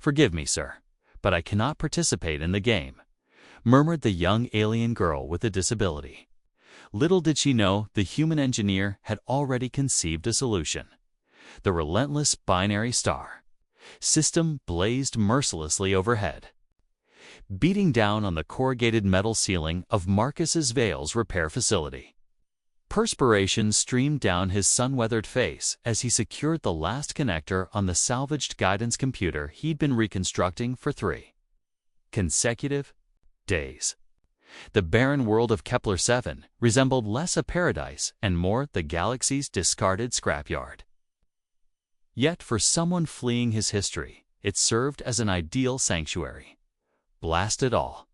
"Forgive me, sir, but I cannot participate in the game," murmured the young alien girl with a disability. Little did she know the human engineer had already conceived a solution. The relentless binary star system blazed mercilessly overhead, beating down on the corrugated metal ceiling of Marcus's Vale's repair facility. Perspiration streamed down his sun-weathered face as he secured the last connector on the salvaged guidance computer he'd been reconstructing for 3 consecutive days. The barren world of Kepler-7 resembled less a paradise and more the galaxy's discarded scrapyard. Yet for someone fleeing his history, it served as an ideal sanctuary. Blast it all!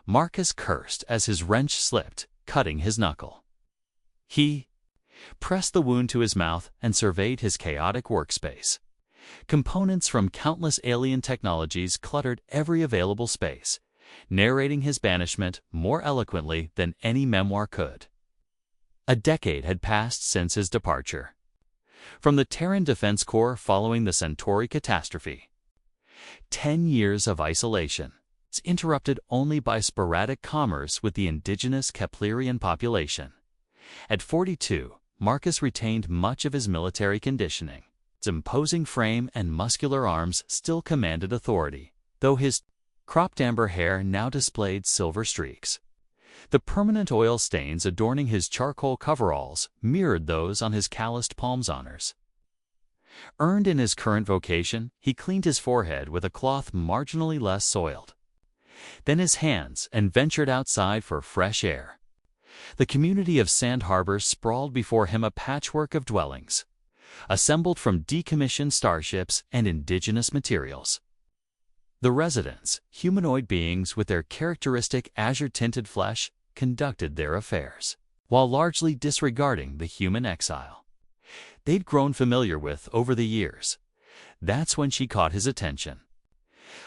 Marcus cursed as his wrench slipped, cutting his knuckle. He pressed the wound to his mouth and surveyed his chaotic workspace. Components from countless alien technologies cluttered every available space, narrating his banishment more eloquently than any memoir could. A decade had passed since his departure from the Terran Defense Corps following the Centauri catastrophe. 10 years of isolation, interrupted only by sporadic commerce with the indigenous Keplerian population. At 42, Marcus retained much of his military conditioning. His imposing frame and muscular arms still commanded authority, though his cropped amber hair now displayed silver streaks. The permanent oil stains adorning his charcoal coveralls mirrored those on his calloused palms. Honors earned in his current vocation, he cleaned his forehead with a cloth marginally less soiled. Then his hands and ventured outside for fresh air. The community of Sand Harbor sprawled before him, a patchwork of dwellings, assembled from decommissioned starships and indigenous materials. The residents, humanoid beings with their characteristic azure-tinted flesh, conducted their affairs, while largely disregarding the human exile they'd grown familiar with over the years. That's when she caught his attention.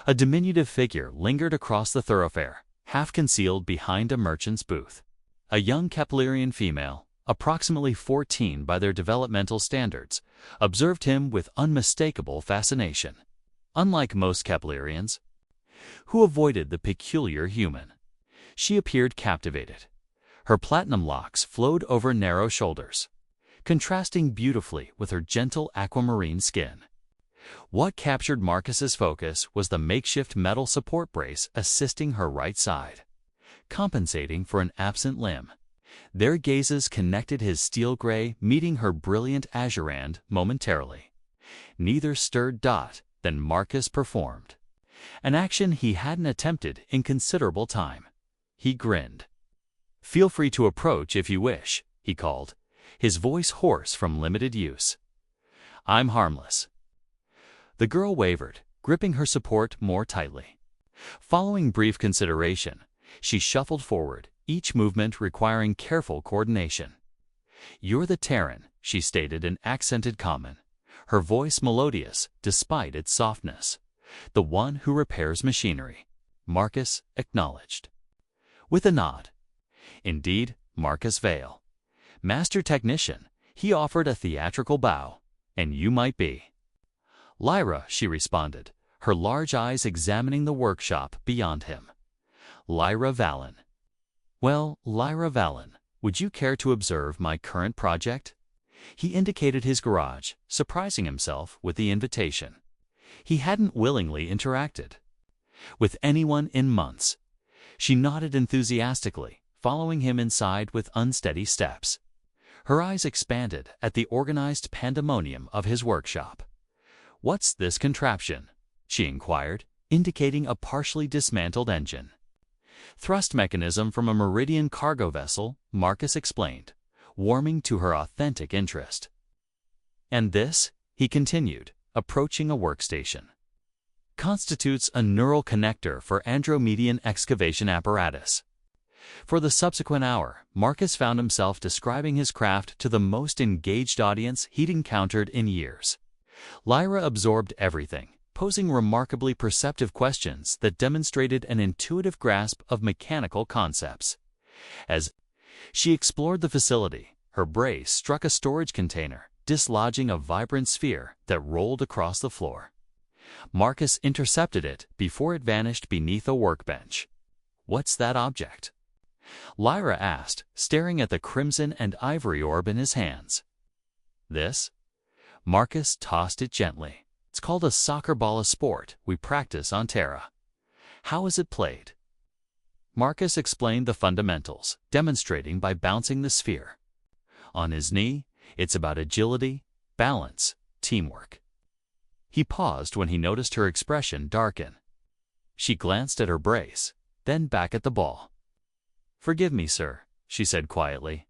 A diminutive figure lingered across the thoroughfare, half concealed behind a merchant's booth. A young Keplerian female, approximately 14 by their developmental standards, observed him with unmistakable fascination. Unlike most Keplerians, who avoided the peculiar human, she appeared captivated. Her platinum locks flowed over narrow shoulders, contrasting beautifully with her gentle aquamarine skin. What captured Marcus's focus was the makeshift metal support brace assisting her right side, compensating for an absent limb. Their gazes connected, his steel gray meeting her brilliant azurand momentarily. Neither stirred. Then Marcus performed an action he hadn't attempted in considerable time. He grinned. "Feel free to approach if you wish," he called, his voice hoarse from limited use. "I'm harmless." The girl wavered, gripping her support more tightly. Following brief consideration, she shuffled forward, each movement requiring careful coordination. "You're the Terran," she stated in accented common, her voice melodious despite its softness. "The one who repairs machinery." Marcus acknowledged with a nod. Indeed, Marcus Vale. Master technician, he offered a theatrical bow. "And you might be." "Lyra," she responded, her large eyes examining the workshop beyond him. "Lyra Vallon." "Well, Lyra Vallon, would you care to observe my current project?" He indicated his garage, surprising himself with the invitation. He hadn't willingly interacted with anyone in months. She nodded enthusiastically, following him inside with unsteady steps. Her eyes expanded at the organized pandemonium of his workshop. "What's this contraption?" she inquired, indicating a partially dismantled engine. "Thrust mechanism from a Meridian cargo vessel," Marcus explained, warming to her authentic interest. "And this," he continued, approaching a workstation, "constitutes a neural connector for Andromedian excavation apparatus." For the subsequent hour, Marcus found himself describing his craft to the most engaged audience he'd encountered in years. Lyra absorbed everything, posing remarkably perceptive questions that demonstrated an intuitive grasp of mechanical concepts. As she explored the facility, her brace struck a storage container, dislodging a vibrant sphere that rolled across the floor. Marcus intercepted it before it vanished beneath a workbench. "What's that object?" Lyra asked, staring at the crimson and ivory orb in his hands. "This?" Marcus tossed it gently. "It's called a soccer ball, a sport we practice on Terra." "How is it played?" Marcus explained the fundamentals, demonstrating by bouncing the sphere. On his knee, it's about agility, balance, teamwork. He paused when he noticed her expression darken. She glanced at her brace, then back at the ball. "Forgive me, sir," she said quietly,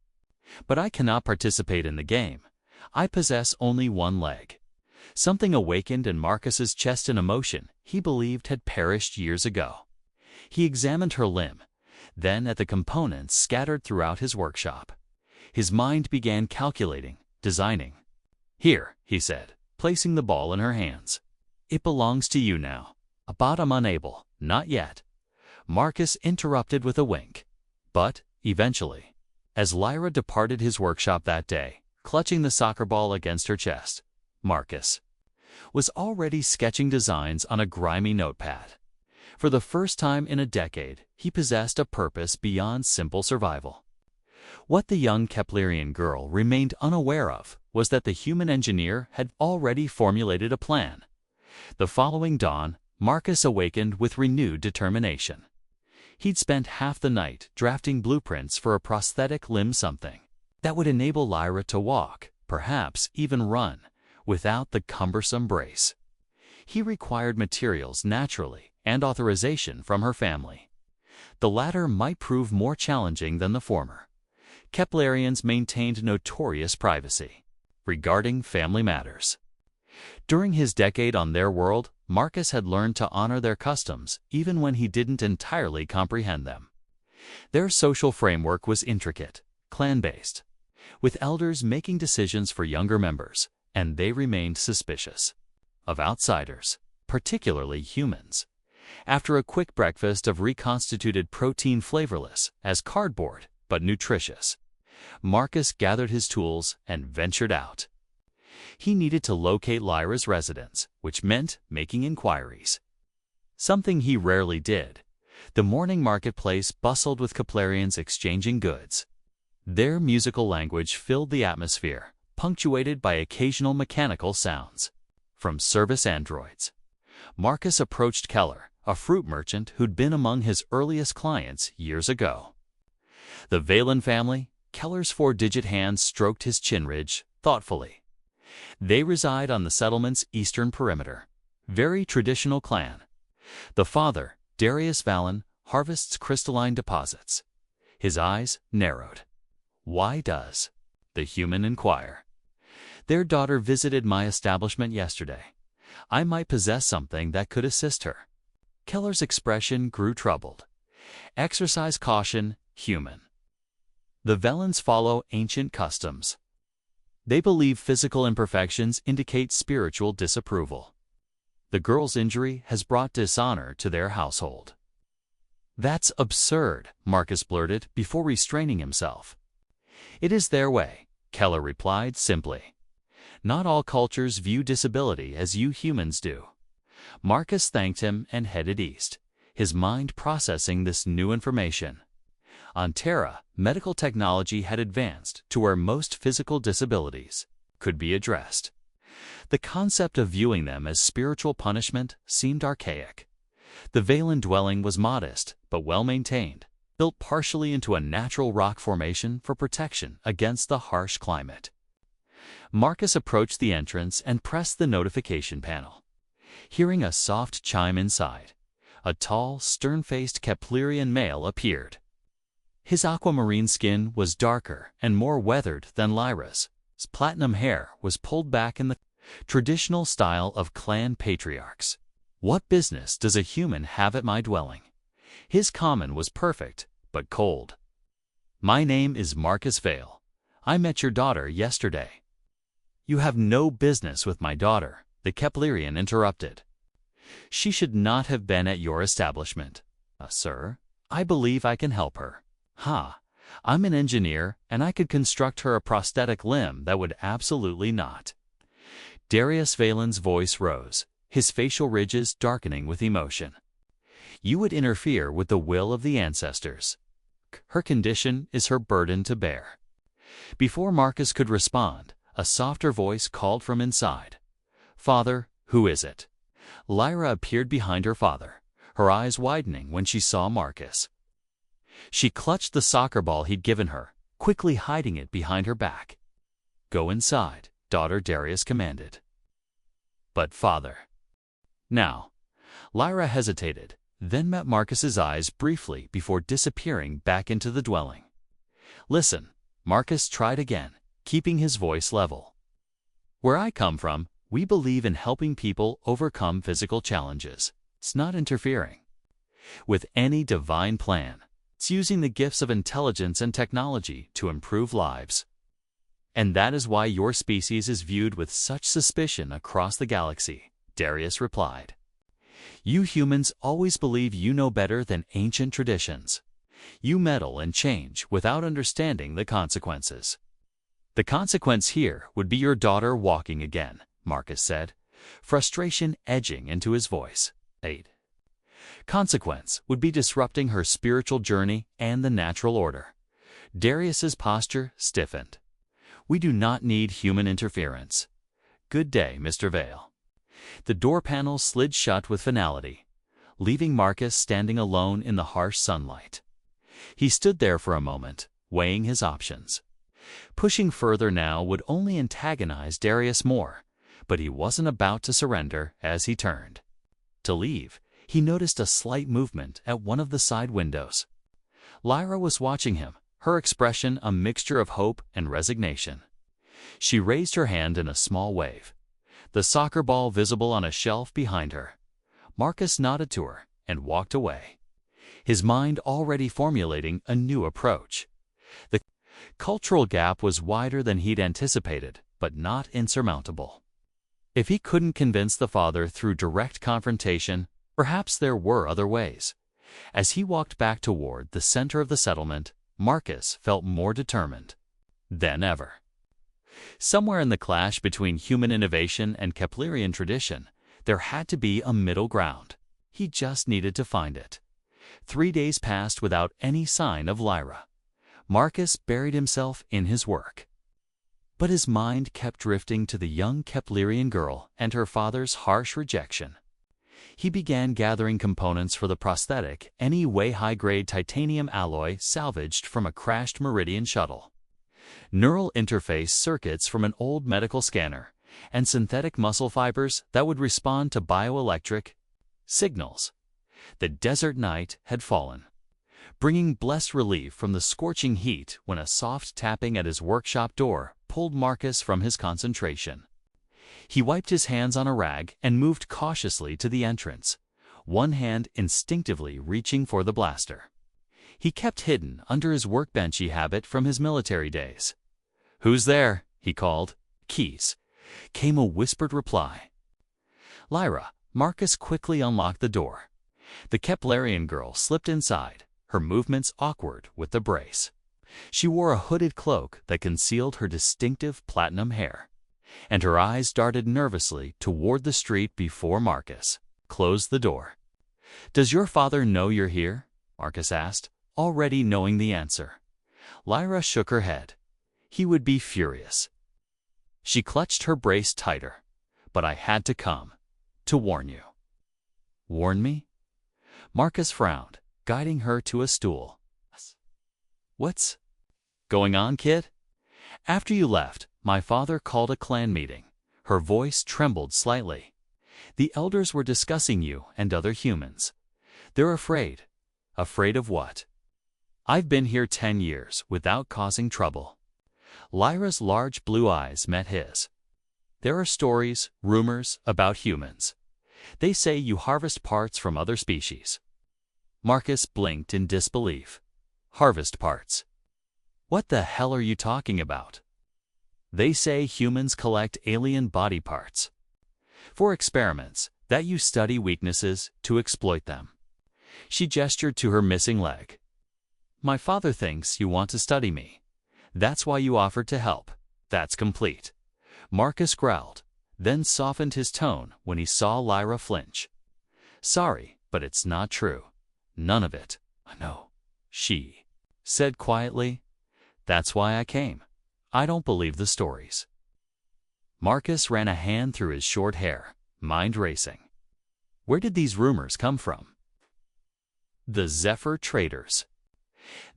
"but I cannot participate in the game. I possess only one leg." Something awakened in Marcus's chest, an emotion he believed had perished years ago. He examined her limb, then at the components scattered throughout his workshop. His mind began calculating, designing. "Here," he said, placing the ball in her hands. "It belongs to you now." "But I'm unable." "Not yet," Marcus interrupted with a wink. "But, eventually." As Lyra departed his workshop that day, clutching the soccer ball against her chest, Marcus was already sketching designs on a grimy notepad. For the first time in a decade, he possessed a purpose beyond simple survival. What the young Keplerian girl remained unaware of was that the human engineer had already formulated a plan. The following dawn, Marcus awakened with renewed determination. He'd spent half the night drafting blueprints for a prosthetic limb, something that would enable Lyra to walk, perhaps even run, without the cumbersome brace. He required materials naturally and authorization from her family. The latter might prove more challenging than the former. Keplerians maintained notorious privacy regarding family matters. During his decade on their world, Marcus had learned to honor their customs even when he didn't entirely comprehend them. Their social framework was intricate, clan-based, with elders making decisions for younger members, and they remained suspicious of outsiders, particularly humans. After a quick breakfast of reconstituted protein, flavorless as cardboard but nutritious, Marcus gathered his tools and ventured out. He needed to locate Lyra's residence, which meant making inquiries. Something he rarely did. The morning marketplace bustled with Keplerians exchanging goods. Their musical language filled the atmosphere, punctuated by occasional mechanical sounds from service androids. Marcus approached Keller, a fruit merchant who'd been among his earliest clients years ago. The Valen family, Keller's 4-digit hand stroked his chin ridge thoughtfully. They reside on the settlement's eastern perimeter. Very traditional clan. The father, Darius Valen, harvests crystalline deposits. His eyes narrowed. "Why does the human inquire?" "Their daughter visited my establishment yesterday. I might possess something that could assist her." Keller's expression grew troubled. "Exercise caution, human. The Velans follow ancient customs. They believe physical imperfections indicate spiritual disapproval. The girl's injury has brought dishonor to their household." "That's absurd," Marcus blurted before restraining himself. "It is their way," Keller replied simply. "Not all cultures view disability as you humans do." Marcus thanked him and headed east, his mind processing this new information. On Terra, medical technology had advanced to where most physical disabilities could be addressed. The concept of viewing them as spiritual punishment seemed archaic. The Valen dwelling was modest but well-maintained, built partially into a natural rock formation for protection against the harsh climate. Marcus approached the entrance and pressed the notification panel. Hearing a soft chime inside, a tall, stern-faced Keplerian male appeared. His aquamarine skin was darker and more weathered than Lyra's. His platinum hair was pulled back in the traditional style of clan patriarchs. "What business does a human have at my dwelling?" His comment was perfect, but cold. "My name is Marcus Vale. I met your daughter yesterday." "You have no business with my daughter," the Keplerian interrupted. "She should not have been at your establishment." Sir, I believe I can help her." "Ha, I'm an engineer, and I could construct her a prosthetic limb that would absolutely not." Darius Valen's voice rose, his facial ridges darkening with emotion. You would interfere with the will of the ancestors. Her condition is her burden to bear. Before Marcus could respond, a softer voice called from inside. Father, who is it? Lyra appeared behind her father, her eyes widening when she saw Marcus. She clutched the soccer ball he'd given her, quickly hiding it behind her back. Go inside, daughter, Darius commanded. But father. Now. Lyra hesitated, then met Marcus's eyes briefly before disappearing back into the dwelling. Listen, Marcus tried again, keeping his voice level. Where I come from, we believe in helping people overcome physical challenges. It's not interfering with any divine plan. It's using the gifts of intelligence and technology to improve lives. And that is why your species is viewed with such suspicion across the galaxy, Darius replied. You humans always believe you know better than ancient traditions. You meddle and change without understanding the consequences. The consequence here would be your daughter walking again, Marcus said, frustration edging into his voice. 8. Consequence would be disrupting her spiritual journey and the natural order. Darius's posture stiffened. We do not need human interference. Good day, Mr. Vale. The door panel slid shut with finality, leaving Marcus standing alone in the harsh sunlight. He stood there for a moment, weighing his options. Pushing further now would only antagonize Darius more, but he wasn't about to surrender as he turned. To leave, he noticed a slight movement at one of the side windows. Lyra was watching him, her expression a mixture of hope and resignation. She raised her hand in a small wave, the soccer ball visible on a shelf behind her. Marcus nodded to her and walked away, his mind already formulating a new approach. The cultural gap was wider than he'd anticipated, but not insurmountable. If he couldn't convince the father through direct confrontation, perhaps there were other ways. As he walked back toward the center of the settlement, Marcus felt more determined than ever. Somewhere in the clash between human innovation and Keplerian tradition, there had to be a middle ground. He just needed to find it. 3 days passed without any sign of Lyra. Marcus buried himself in his work. But his mind kept drifting to the young Keplerian girl and her father's harsh rejection. He began gathering components for the prosthetic, any way high-grade titanium alloy salvaged from a crashed Meridian shuttle, neural interface circuits from an old medical scanner, and synthetic muscle fibers that would respond to bioelectric signals. The desert night had fallen, bringing blessed relief from the scorching heat when a soft tapping at his workshop door pulled Marcus from his concentration. He wiped his hands on a rag and moved cautiously to the entrance, one hand instinctively reaching for the blaster. He kept hidden under his workbenchy habit from his military days. "Who's there?" he called. "Keys," came a whispered reply. Lyra. Marcus quickly unlocked the door. The Keplerian girl slipped inside, her movements awkward with the brace. She wore a hooded cloak that concealed her distinctive platinum hair, and her eyes darted nervously toward the street before Marcus closed the door. "Does your father know you're here?" Marcus asked, already knowing the answer. Lyra shook her head. He would be furious. She clutched her brace tighter. "But I had to come. To warn you." "Warn me?" Marcus frowned, guiding her to a stool. "What's going on, kid?" "After you left, my father called a clan meeting." Her voice trembled slightly. "The elders were discussing you and other humans. They're afraid." "Afraid of what?" "I've been here 10 years without causing trouble." Lyra's large blue eyes met his. "There are stories, rumors about humans. They say you harvest parts from other species." Marcus blinked in disbelief. "Harvest parts? What the hell are you talking about?" "They say humans collect alien body parts for experiments, that you study weaknesses to exploit them." She gestured to her missing leg. "My father thinks you want to study me. That's why you offered to help. That's complete." Marcus growled. then softened his tone when he saw Lyra flinch. "Sorry, but it's not true. None of it." "No," she said quietly. "That's why I came. I don't believe the stories." Marcus ran a hand through his short hair, mind racing. Where did these rumors come from? The Zephyr traders.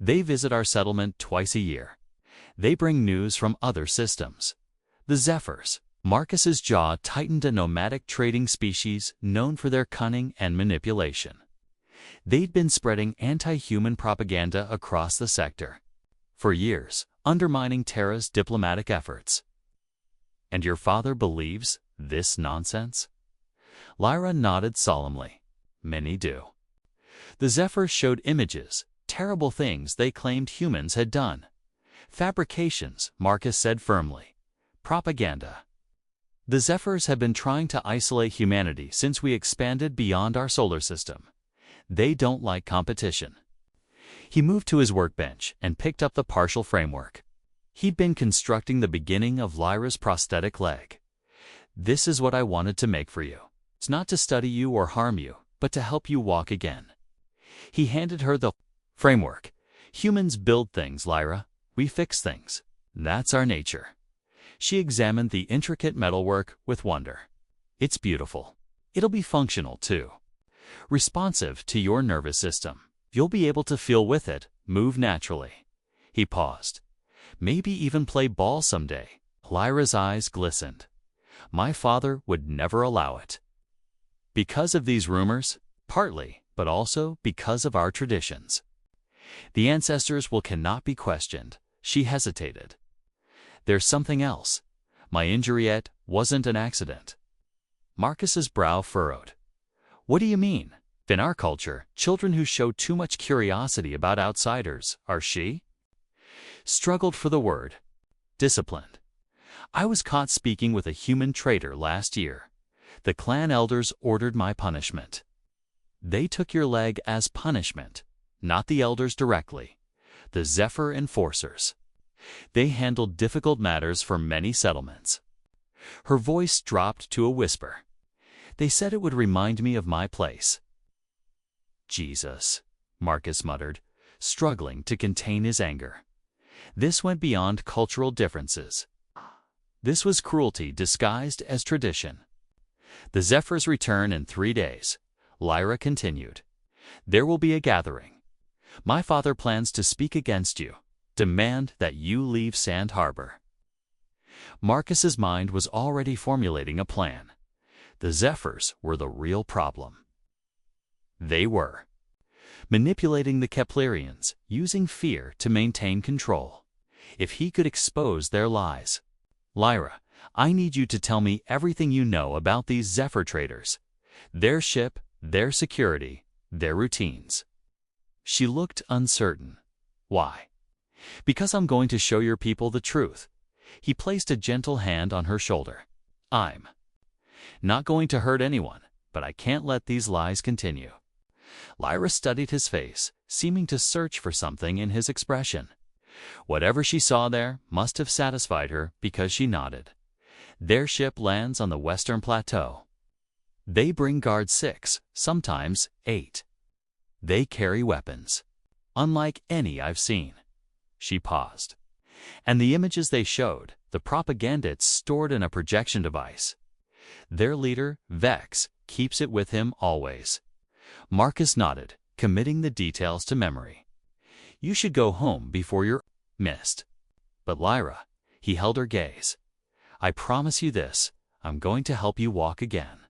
They visit our settlement twice a year. They bring news from other systems. The Zephyrs. Marcus's jaw tightened. A nomadic trading species known for their cunning and manipulation. They'd been spreading anti-human propaganda across the sector for years, undermining Terra's diplomatic efforts. And your father believes this nonsense? Lyra nodded solemnly. Many do. The Zephyrs showed images, terrible things they claimed humans had done. Fabrications, Marcus said firmly. Propaganda. The Zephyrs have been trying to isolate humanity since we expanded beyond our solar system. They don't like competition. He moved to his workbench and picked up the partial framework. He'd been constructing the beginning of Lyra's prosthetic leg. "This is what I wanted to make for you. It's not to study you or harm you, but to help you walk again." He handed her the framework. "Humans build things, Lyra. We fix things. That's our nature." She examined the intricate metalwork with wonder. "It's beautiful. It'll be functional, too. Responsive to your nervous system. You'll be able to feel with it, move naturally." He paused. "Maybe even play ball someday." Lyra's eyes glistened. "My father would never allow it." Because of these rumors? Partly, but also because of our traditions. The ancestors cannot be questioned. She hesitated. "There's something else. My injury wasn't an accident." Marcus's brow furrowed. "What do you mean? In our culture, children who show too much curiosity about outsiders are struggled for the word. Disciplined. I was caught speaking with a human trader last year. The clan elders ordered my punishment. They took your leg as punishment, not the elders directly. The Zephyr enforcers. They handled difficult matters for many settlements." Her voice dropped to a whisper. "They said it would remind me of my place." "Jesus," Marcus muttered, struggling to contain his anger. This went beyond cultural differences. This was cruelty disguised as tradition. "The Zephyrs return in 3 days," Lyra continued. "There will be a gathering. My father plans to speak against you, demand that you leave Sand Harbor." Marcus's mind was already formulating a plan. The Zephyrs were the real problem. They were manipulating the Keplerians, using fear to maintain control. If he could expose their lies. "Lyra, I need you to tell me everything you know about these Zephyr traders. Their ship, their security, their routines." She looked uncertain. "Why?" "Because I'm going to show your people the truth." He placed a gentle hand on her shoulder. "I'm not going to hurt anyone, but I can't let these lies continue." Lyra studied his face, seeming to search for something in his expression. Whatever she saw there must have satisfied her because she nodded. "Their ship lands on the western plateau. They bring guard 6, sometimes 8. They carry weapons, unlike any I've seen." She paused. "And the images they showed, the propaganda it's stored in a projection device. Their leader, Vex, keeps it with him always." Marcus nodded, committing the details to memory. "You should go home before you're missed." "But Lyra," he held her gaze. "I promise you this, I'm going to help you walk again.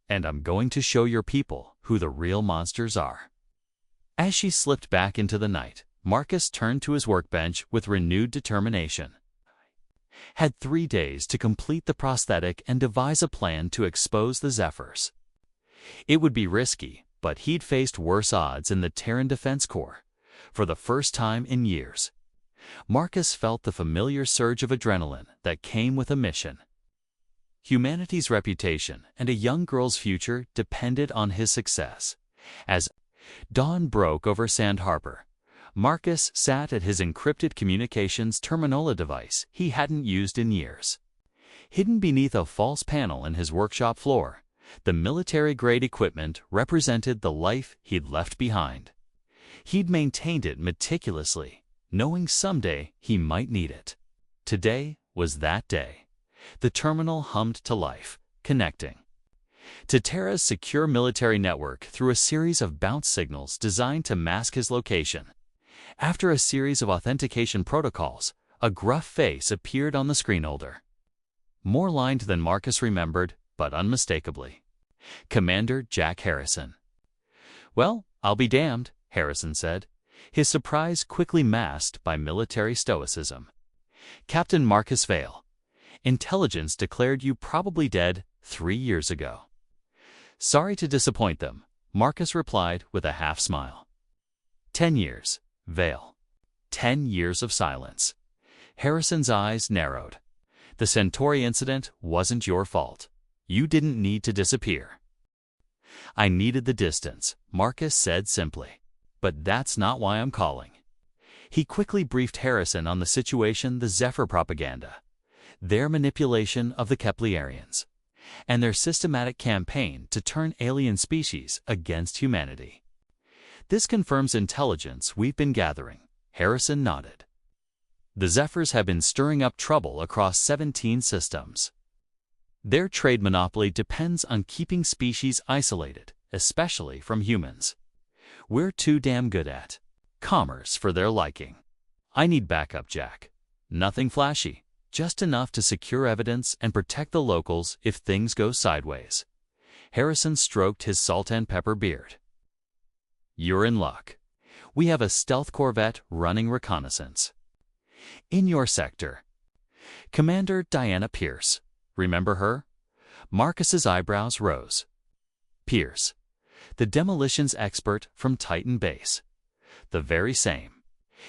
And I'm going to show your people who the real monsters are." As she slipped back into the night, Marcus turned to his workbench with renewed determination. Had 3 days to complete the prosthetic and devise a plan to expose the Zephyrs. It would be risky, but he'd faced worse odds in the Terran Defense Corps. For the first time in years, Marcus felt the familiar surge of adrenaline that came with a mission. Humanity's reputation and a young girl's future depended on his success. As dawn broke over Sand Harbor, Marcus sat at his encrypted communications terminal device he hadn't used in years. Hidden beneath a false panel in his workshop floor, the military-grade equipment represented the life he'd left behind. He'd maintained it meticulously, knowing someday he might need it. Today was that day. The terminal hummed to life, connecting to Terra's secure military network through a series of bounce signals designed to mask his location. After a series of authentication protocols, a gruff face appeared on the screen holder. More lined than Marcus remembered, but unmistakably. Commander Jack Harrison. "Well, I'll be damned," Harrison said, his surprise quickly masked by military stoicism. "Captain Marcus Vale. Intelligence declared you probably dead 3 years ago." "Sorry to disappoint them," Marcus replied with a half-smile. 10 years, Vale. 10 years of silence. Harrison's eyes narrowed. "The Centauri incident wasn't your fault. You didn't need to disappear." "I needed the distance," Marcus said simply. "But that's not why I'm calling." He quickly briefed Harrison on the situation, the Zephyr propaganda, their manipulation of the Keplerians, and their systematic campaign to turn alien species against humanity. "This confirms intelligence we've been gathering," Harrison nodded. "The Zephyrs have been stirring up trouble across 17 systems. Their trade monopoly depends on keeping species isolated, especially from humans. We're too damn good at commerce for their liking. I need backup, Jack. Nothing flashy, just enough to secure evidence and protect the locals if things go sideways." Harrison stroked his salt and pepper beard. "You're in luck. We have a stealth corvette running reconnaissance in your sector. Commander Diana Pierce. Remember her?" Marcus's eyebrows rose. "Pierce. The demolitions expert from Titan Base. The very same.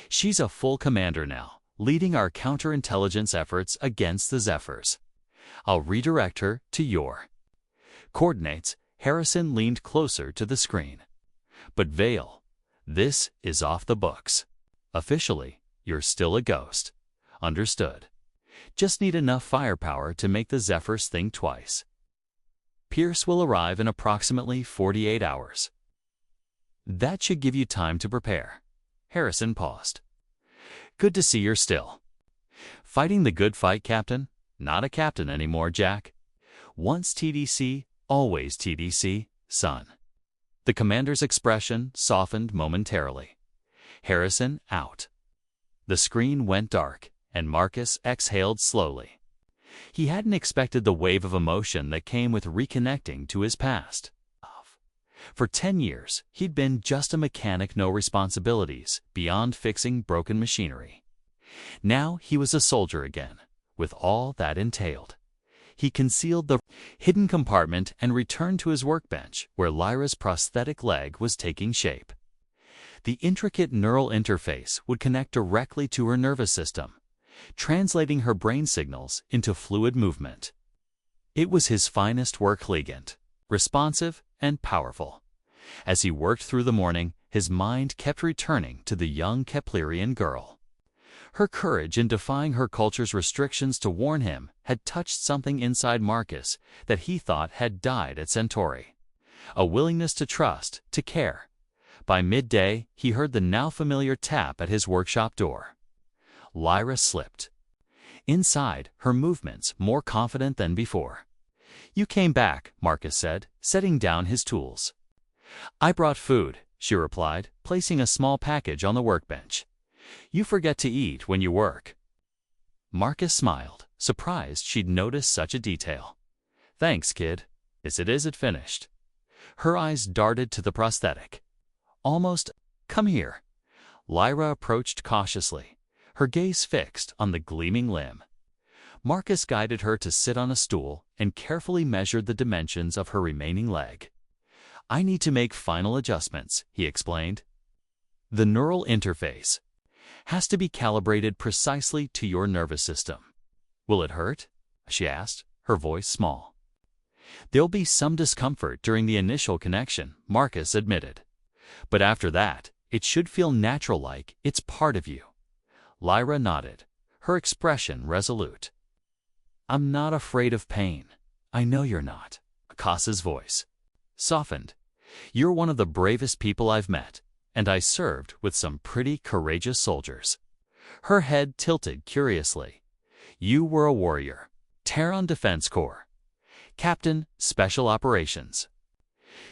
She's a full commander now, leading our counterintelligence efforts against the Zephyrs. I'll redirect her to your coordinates." Harrison leaned closer to the screen. "But Vale, this is off the books. Officially, you're still a ghost. Understood. Just need enough firepower to make the Zephyrs think twice. Pierce will arrive in approximately 48 hours. That should give you time to prepare." Harrison paused. "Good to see you're still fighting the good fight, Captain. Not a captain anymore, Jack. Once TDC, always TDC, son." The commander's expression softened momentarily. Harrison out. The screen went dark, and Marcus exhaled slowly. He hadn't expected the wave of emotion that came with reconnecting to his past. For 10 years, he'd been just a mechanic, no responsibilities beyond fixing broken machinery. Now he was a soldier again, with all that entailed. He concealed the hidden compartment and returned to his workbench, where Lyra's prosthetic leg was taking shape. The intricate neural interface would connect directly to her nervous system, translating her brain signals into fluid movement. It was his finest work ligand, responsive and powerful. As he worked through the morning, his mind kept returning to the young Keplerian girl. Her courage in defying her culture's restrictions to warn him had touched something inside Marcus that he thought had died at Centauri. A willingness to trust, to care. By midday, he heard the now familiar tap at his workshop door. Lyra slipped. Inside, her movements more confident than before. "You came back," Marcus said, setting down his tools. "I brought food," she replied, placing a small package on the workbench. "You forget to eat when you work." Marcus smiled, surprised she'd noticed such a detail. "Thanks, kid. Is it finished?" Her eyes darted to the prosthetic. "Almost. Come here." Lyra approached cautiously, her gaze fixed on the gleaming limb. Marcus guided her to sit on a stool and carefully measured the dimensions of her remaining leg. "I need to make final adjustments," he explained. "The neural interface has to be calibrated precisely to your nervous system." "Will it hurt?" she asked, her voice small. "There'll be some discomfort during the initial connection," Marcus admitted. "But after that, it should feel natural, like it's part of you." Lyra nodded, her expression resolute. I'm not afraid of pain. I know you're not. Akasa's voice softened. You're one of the bravest people I've met, and I served with some pretty courageous soldiers. Her head tilted curiously. You were a warrior. Terran Defense Corps. Captain, Special Operations.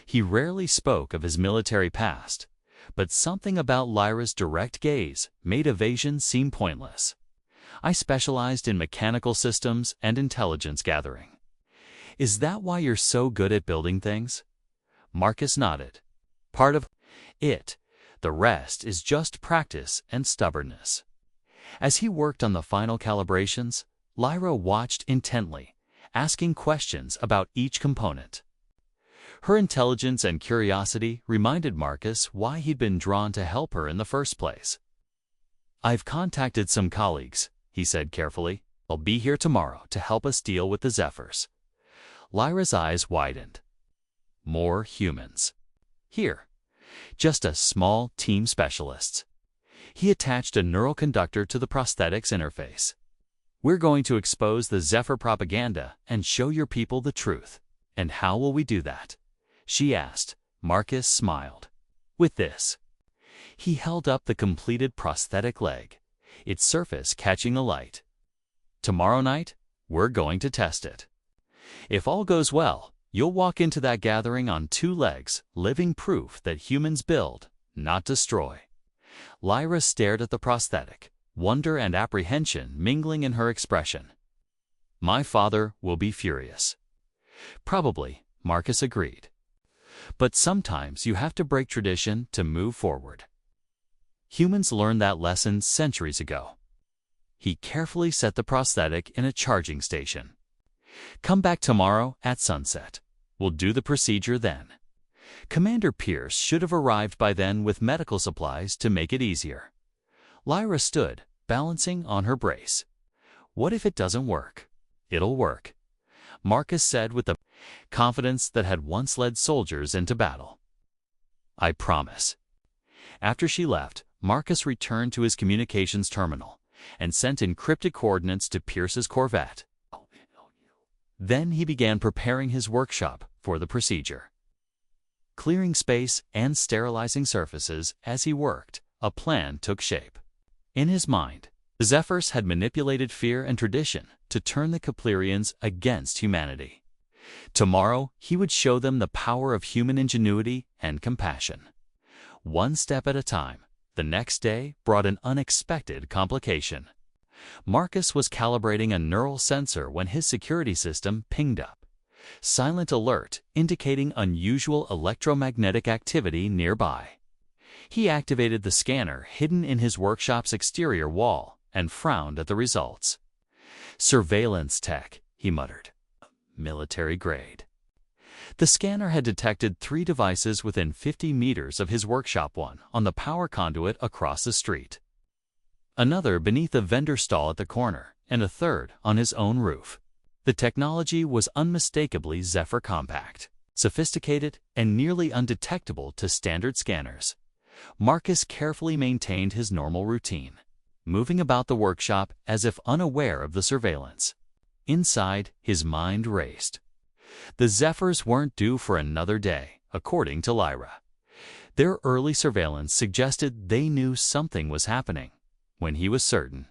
He rarely spoke of his military past, but something about Lyra's direct gaze made evasion seem pointless. I specialized in mechanical systems and intelligence gathering. Is that why you're so good at building things? Marcus nodded. Part of it. The rest is just practice and stubbornness. As he worked on the final calibrations, Lyra watched intently, asking questions about each component. Her intelligence and curiosity reminded Marcus why he'd been drawn to help her in the first place. I've contacted some colleagues, he said carefully. I'll be here tomorrow to help us deal with the Zephyrs. Lyra's eyes widened. More humans. Here. Just a small team specialists. He attached a neural conductor to the prosthetics interface. We're going to expose the Zephyr propaganda and show your people the truth. And how will we do that? She asked. Marcus smiled. With this. He held up the completed prosthetic leg, its surface catching the light. Tomorrow night, we're going to test it. If all goes well, you'll walk into that gathering on 2 legs, living proof that humans build, not destroy. Lyra stared at the prosthetic, wonder and apprehension mingling in her expression. My father will be furious. Probably, Marcus agreed. But sometimes you have to break tradition to move forward. Humans learned that lesson centuries ago. He carefully set the prosthetic in a charging station. Come back tomorrow at sunset. We'll do the procedure then. Commander Pierce should have arrived by then with medical supplies to make it easier. Lyra stood, balancing on her brace. What if it doesn't work? It'll work, Marcus said with the confidence that had once led soldiers into battle. I promise. After she left, Marcus returned to his communications terminal and sent encrypted coordinates to Pierce's Corvette. Then he began preparing his workshop for the procedure. Clearing space and sterilizing surfaces as he worked, a plan took shape. In his mind, the Zephyrs had manipulated fear and tradition to turn the Keplerians against humanity. Tomorrow, he would show them the power of human ingenuity and compassion. One step at a time, the next day brought an unexpected complication. Marcus was calibrating a neural sensor when his security system pinged up. Silent alert indicating unusual electromagnetic activity nearby. He activated the scanner hidden in his workshop's exterior wall and frowned at the results. Surveillance tech, he muttered. Military grade. The scanner had detected 3 devices within 50 meters of his workshop, one on the power conduit across the street, another beneath a vendor stall at the corner, and a third on his own roof. The technology was unmistakably Zephyr compact, sophisticated, and nearly undetectable to standard scanners. Marcus carefully maintained his normal routine, moving about the workshop as if unaware of the surveillance. Inside, his mind raced. The Zephyrs weren't due for another day, according to Lyra. Their early surveillance suggested they knew something was happening. When he was certain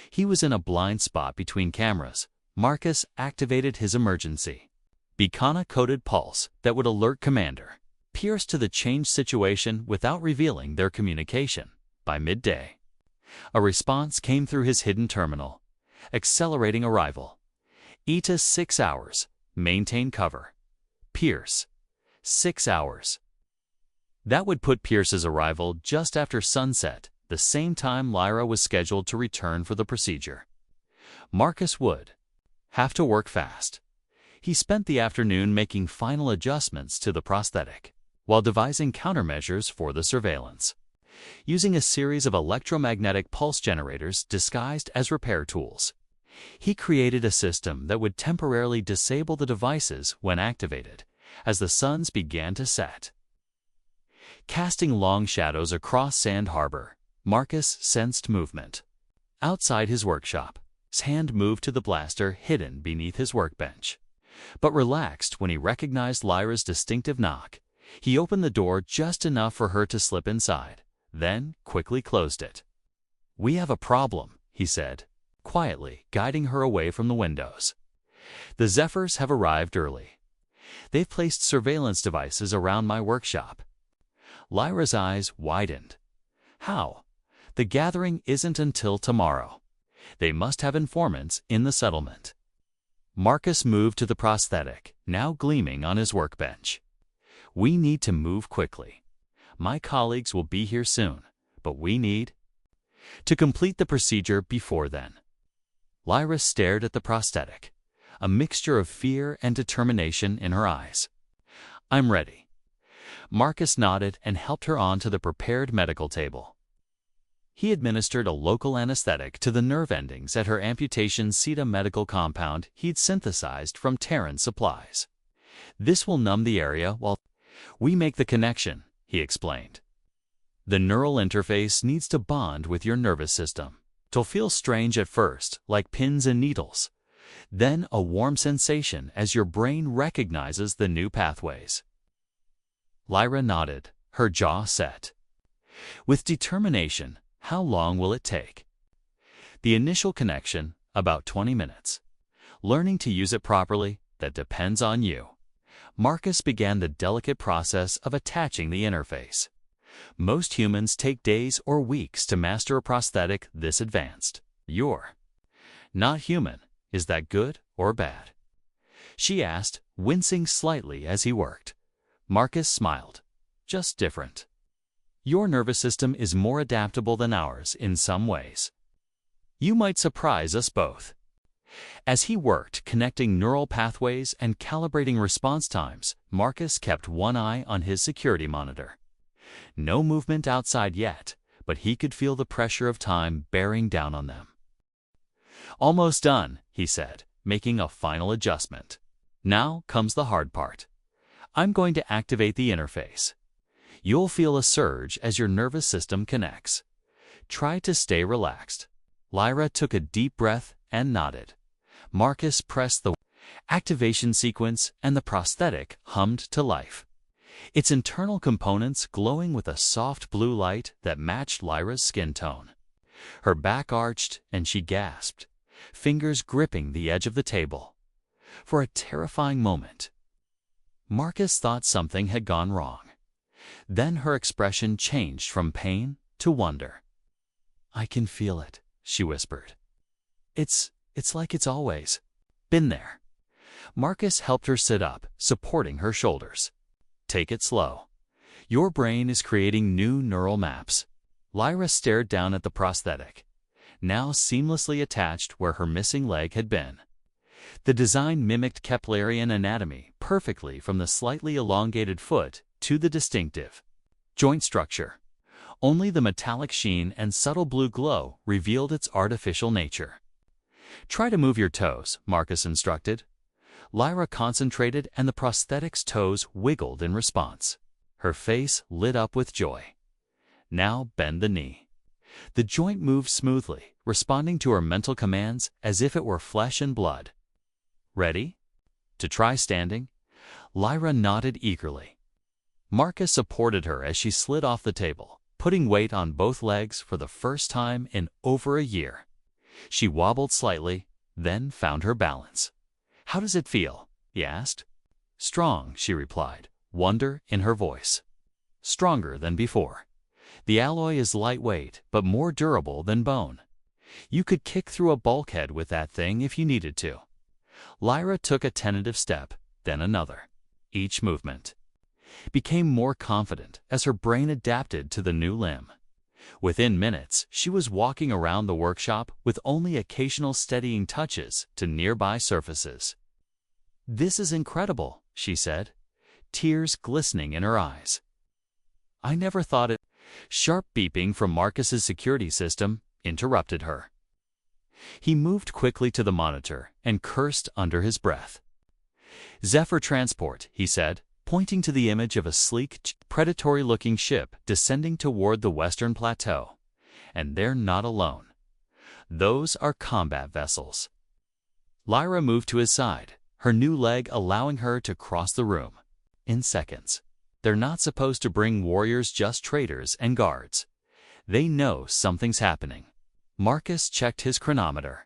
he was in a blind spot between cameras, Marcus activated his emergency beacon-coded pulse that would alert Commander Pierce to the changed situation without revealing their communication. By midday, a response came through his hidden terminal. Accelerating arrival. ETA 6 hours. Maintain cover. Pierce. 6 hours. That would put Pierce's arrival just after sunset, the same time Lyra was scheduled to return for the procedure. Marcus would have to work fast. He spent the afternoon making final adjustments to the prosthetic, while devising countermeasures for the surveillance. Using a series of electromagnetic pulse generators disguised as repair tools, he created a system that would temporarily disable the devices when activated, as the suns began to set. Casting long shadows across Sand Harbor, Marcus sensed movement. Outside his workshop, His hand moved to the blaster hidden beneath his workbench, but relaxed when he recognized Lyra's distinctive knock. He opened the door just enough for her to slip inside, then quickly closed it. "We have a problem," he said, quietly guiding her away from the windows. "The Zephyrs have arrived early. They've placed surveillance devices around my workshop." Lyra's eyes widened. "How? The gathering isn't until tomorrow. They must have informants in the settlement." Marcus moved to the prosthetic, now gleaming on his workbench. "We need to move quickly. My colleagues will be here soon, but we need to complete the procedure before then." Lyra stared at the prosthetic, a mixture of fear and determination in her eyes. "I'm ready." Marcus nodded and helped her onto the prepared medical table. He administered a local anesthetic to the nerve endings at her amputation CETA medical compound he'd synthesized from Terran supplies. "This will numb the area while we make the connection," he explained. "The neural interface needs to bond with your nervous system. It'll feel strange at first, like pins and needles. Then a warm sensation as your brain recognizes the new pathways." Lyra nodded, her jaw set. With determination, "How long will it take?" "The initial connection, about 20 minutes. Learning to use it properly, that depends on you." Marcus began the delicate process of attaching the interface. Most humans take days or weeks to master a prosthetic this advanced. "You're not human. Is that good or bad?" she asked, wincing slightly as he worked. Marcus smiled. "Just different. Your nervous system is more adaptable than ours in some ways. You might surprise us both." As he worked connecting neural pathways and calibrating response times, Marcus kept one eye on his security monitor. No movement outside yet, but he could feel the pressure of time bearing down on them. "Almost done," he said, making a final adjustment. "Now comes the hard part. I'm going to activate the interface. You'll feel a surge as your nervous system connects. Try to stay relaxed." Lyra took a deep breath and nodded. Marcus pressed the activation sequence and the prosthetic hummed to life, its internal components glowing with a soft blue light that matched Lyra's skin tone. Her back arched and she gasped, fingers gripping the edge of the table. For a terrifying moment, Marcus thought something had gone wrong. Then her expression changed from pain to wonder. "I can feel it," she whispered. It's like it's always been there." Marcus helped her sit up, supporting her shoulders. "Take it slow. Your brain is creating new neural maps." Lyra stared down at the prosthetic, now seamlessly attached where her missing leg had been. The design mimicked Keplerian anatomy perfectly, from the slightly elongated foot to the distinctive joint structure. Only the metallic sheen and subtle blue glow revealed its artificial nature. "Try to move your toes," Marcus instructed. Lyra concentrated and the prosthetic's toes wiggled in response. Her face lit up with joy. "Now bend the knee." The joint moved smoothly, responding to her mental commands as if it were flesh and blood. "Ready to try standing?" Lyra nodded eagerly. Marcus supported her as she slid off the table, putting weight on both legs for the first time in over a year. She wobbled slightly, then found her balance. "How does it feel?" he asked. "Strong," she replied, wonder in her voice. "Stronger than before. The alloy is lightweight, but more durable than bone. You could kick through a bulkhead with that thing if you needed to." Lyra took a tentative step, then another. Each movement became more confident as her brain adapted to the new limb. Within minutes, she was walking around the workshop with only occasional steadying touches to nearby surfaces. "This is incredible," she said, tears glistening in her eyes. "I never thought it." Sharp beeping from Marcus's security system interrupted her. He moved quickly to the monitor and cursed under his breath. "Zephyr transport," he said, pointing to the image of a sleek, predatory-looking ship descending toward the western plateau. "And they're not alone. Those are combat vessels. Lyra moved to his side, her new leg allowing her to cross the room. In seconds. They're not supposed to bring warriors, just traders and guards. They know something's happening. Marcus checked his chronometer.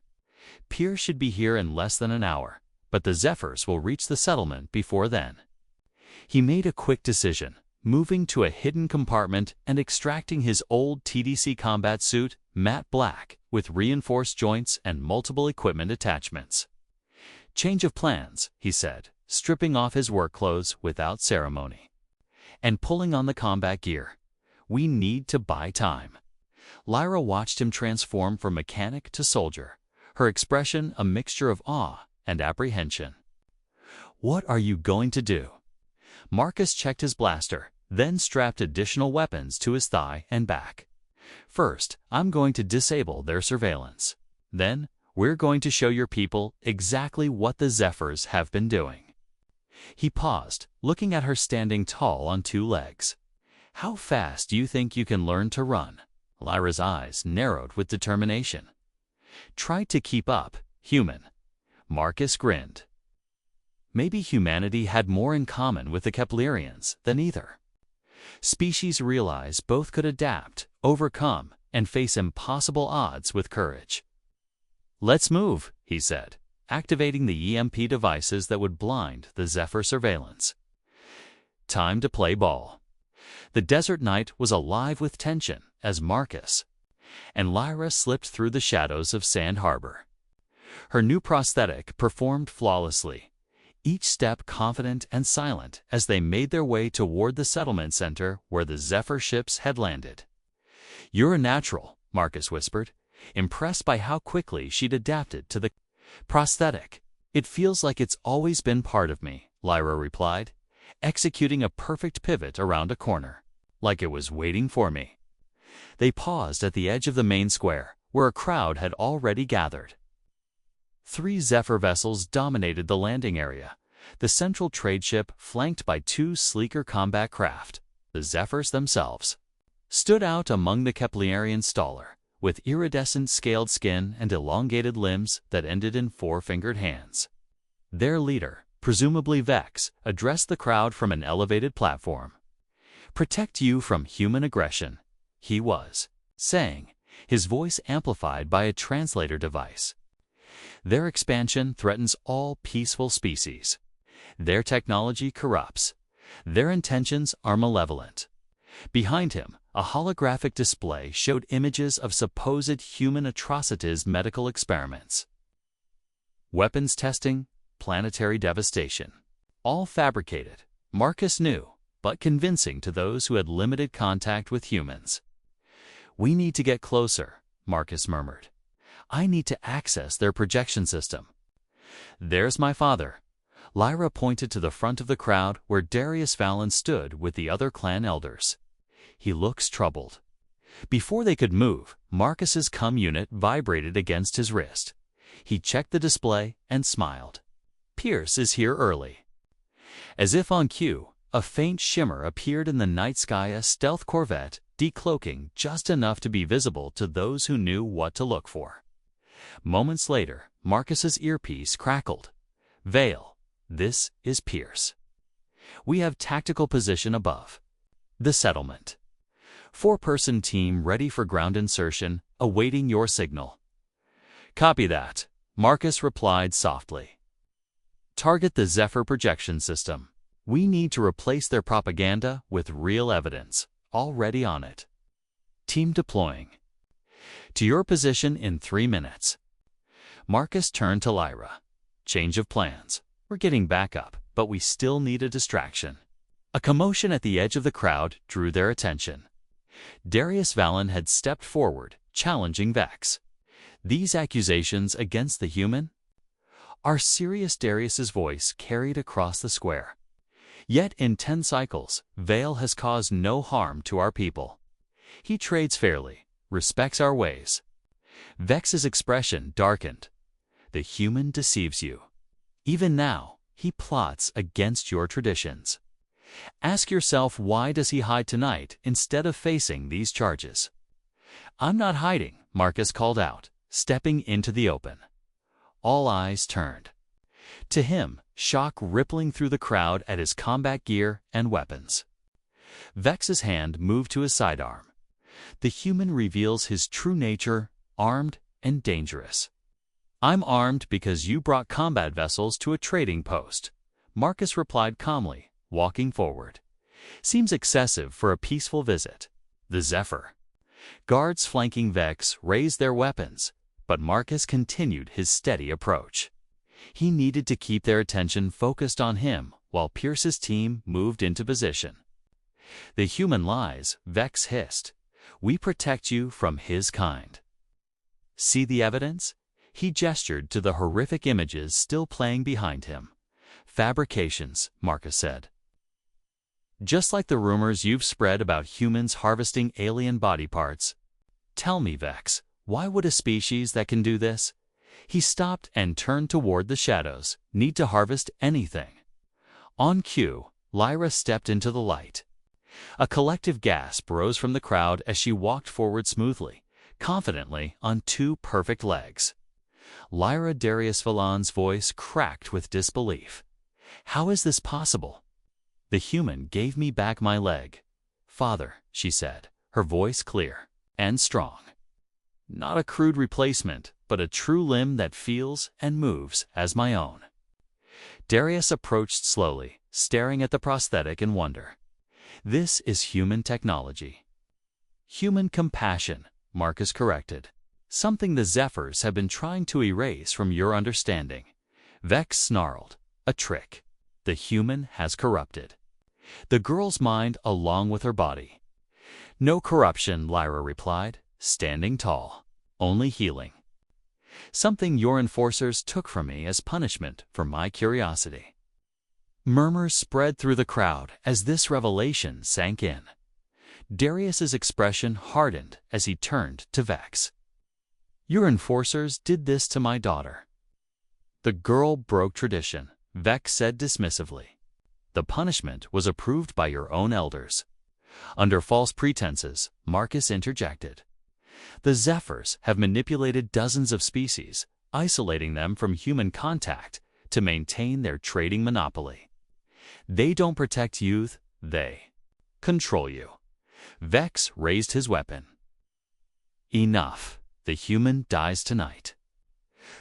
Pierce should be here in less than an hour, but the Zephyrs will reach the settlement before then. He made a quick decision, moving to a hidden compartment and extracting his old TDC combat suit, matte black, with reinforced joints and multiple equipment attachments. "Change of plans," he said, stripping off his work clothes without ceremony. "And pulling on the combat gear. We need to buy time." Lyra watched him transform from mechanic to soldier, her expression a mixture of awe and apprehension. "What are you going to do?" Marcus checked his blaster, then strapped additional weapons to his thigh and back. "First, I'm going to disable their surveillance. Then, we're going to show your people exactly what the Zephyrs have been doing." He paused, looking at her standing tall on two legs. "How fast do you think you can learn to run?" Lyra's eyes narrowed with determination. "Try to keep up, human." Marcus grinned. Maybe humanity had more in common with the Keplerians than either. Species realized both could adapt, overcome, and face impossible odds with courage. "Let's move," he said, activating the EMP devices that would blind the Zephyr surveillance. Time to play ball. The desert night was alive with tension as Marcus and Lyra slipped through the shadows of Sand Harbor. Her new prosthetic performed flawlessly, each step confident and silent as they made their way toward the settlement center where the Zephyr ships had landed. "You're a natural," Marcus whispered, impressed by how quickly she'd adapted to the prosthetic. "It feels like it's always been part of me," Lyra replied, executing a perfect pivot around a corner, "like it was waiting for me." They paused at the edge of the main square, where a crowd had already gathered. 3 Zephyr vessels dominated the landing area, the central trade ship flanked by 2 sleeker combat craft. The Zephyrs themselves stood out among the Keplerian staller, with iridescent scaled skin and elongated limbs that ended in 4-fingered hands. Their leader, presumably Vex, addressed the crowd from an elevated platform. "Protect you from human aggression," he was saying, his voice amplified by a translator device. "Their expansion threatens all peaceful species. Their technology corrupts. Their intentions are malevolent." Behind him, a holographic display showed images of supposed human atrocities, medical experiments, weapons testing, planetary devastation. All fabricated, Marcus knew, but convincing to those who had limited contact with humans. "We need to get closer," Marcus murmured. "I need to access their projection system." "There's my father." Lyra pointed to the front of the crowd where Darius Vallon stood with the other clan elders. "He looks troubled." Before they could move, Marcus's cum unit vibrated against his wrist. He checked the display and smiled. "Pierce is here early." As if on cue, a faint shimmer appeared in the night sky, a stealth corvette, decloaking just enough to be visible to those who knew what to look for. Moments later, Marcus's earpiece crackled. "Vale, this is Pierce. We have tactical position above the settlement. 4-person team ready for ground insertion, awaiting your signal." "Copy that," Marcus replied softly. "Target the Zephyr projection system. We need to replace their propaganda with real evidence. Already on it. Team deploying. To your position in 3 minutes." Marcus turned to Lyra. "Change of plans. We're getting back up, but we still need a distraction." A commotion at the edge of the crowd drew their attention. Darius Vallon had stepped forward, challenging Vex. "These accusations against the human are serious." Darius's voice carried across the square. "Yet in 10 cycles, Vale has caused no harm to our people. He trades fairly, respects our ways." Vex's expression darkened. "The human deceives you. Even now, he plots against your traditions. Ask yourself, why does he hide tonight instead of facing these charges?" "I'm not hiding," Marcus called out, stepping into the open. All eyes turned to him, shock rippling through the crowd at his combat gear and weapons. Vex's hand moved to his sidearm. The human reveals his true nature, armed and dangerous. "I'm armed because you brought combat vessels to a trading post," Marcus replied calmly, walking forward. "Seems excessive for a peaceful visit." The Zephyr. Guards flanking Vex raised their weapons, but Marcus continued his steady approach. He needed to keep their attention focused on him while Pierce's team moved into position. "The human lies," Vex hissed. "We protect you from his kind." "See the evidence?" He gestured to the horrific images still playing behind him. "Fabrications," Marcus said. "Just like the rumors you've spread about humans harvesting alien body parts. Tell me, Vex, why would a species that can do this?" He stopped and turned toward the shadows. "Need to harvest anything?" On cue, Lyra stepped into the light. A collective gasp rose from the crowd as she walked forward smoothly, confidently on two perfect legs. Lyra Darius Valan's voice cracked with disbelief. "How is this possible?" "The human gave me back my leg, Father," she said, her voice clear and strong. "Not a crude replacement, but a true limb that feels and moves as my own." Darius approached slowly, staring at the prosthetic in wonder. "This is human technology." "Human compassion," Marcus corrected. "Something the Zephyrs have been trying to erase from your understanding." Vex snarled. "A trick. The human has corrupted the girl's mind along with her body." "No corruption," Lyra replied, standing tall. "Only healing. Something your enforcers took from me as punishment for my curiosity." Murmurs spread through the crowd as this revelation sank in. Darius's expression hardened as he turned to Vex. "Your enforcers did this to my daughter." "The girl broke tradition," Vex said dismissively. "The punishment was approved by your own elders." Under false pretenses, Marcus interjected. "The Zephyrs have manipulated dozens of species, isolating them from human contact to maintain their trading monopoly. They don't protect youth, they control you." Vex raised his weapon. "Enough. The human dies tonight."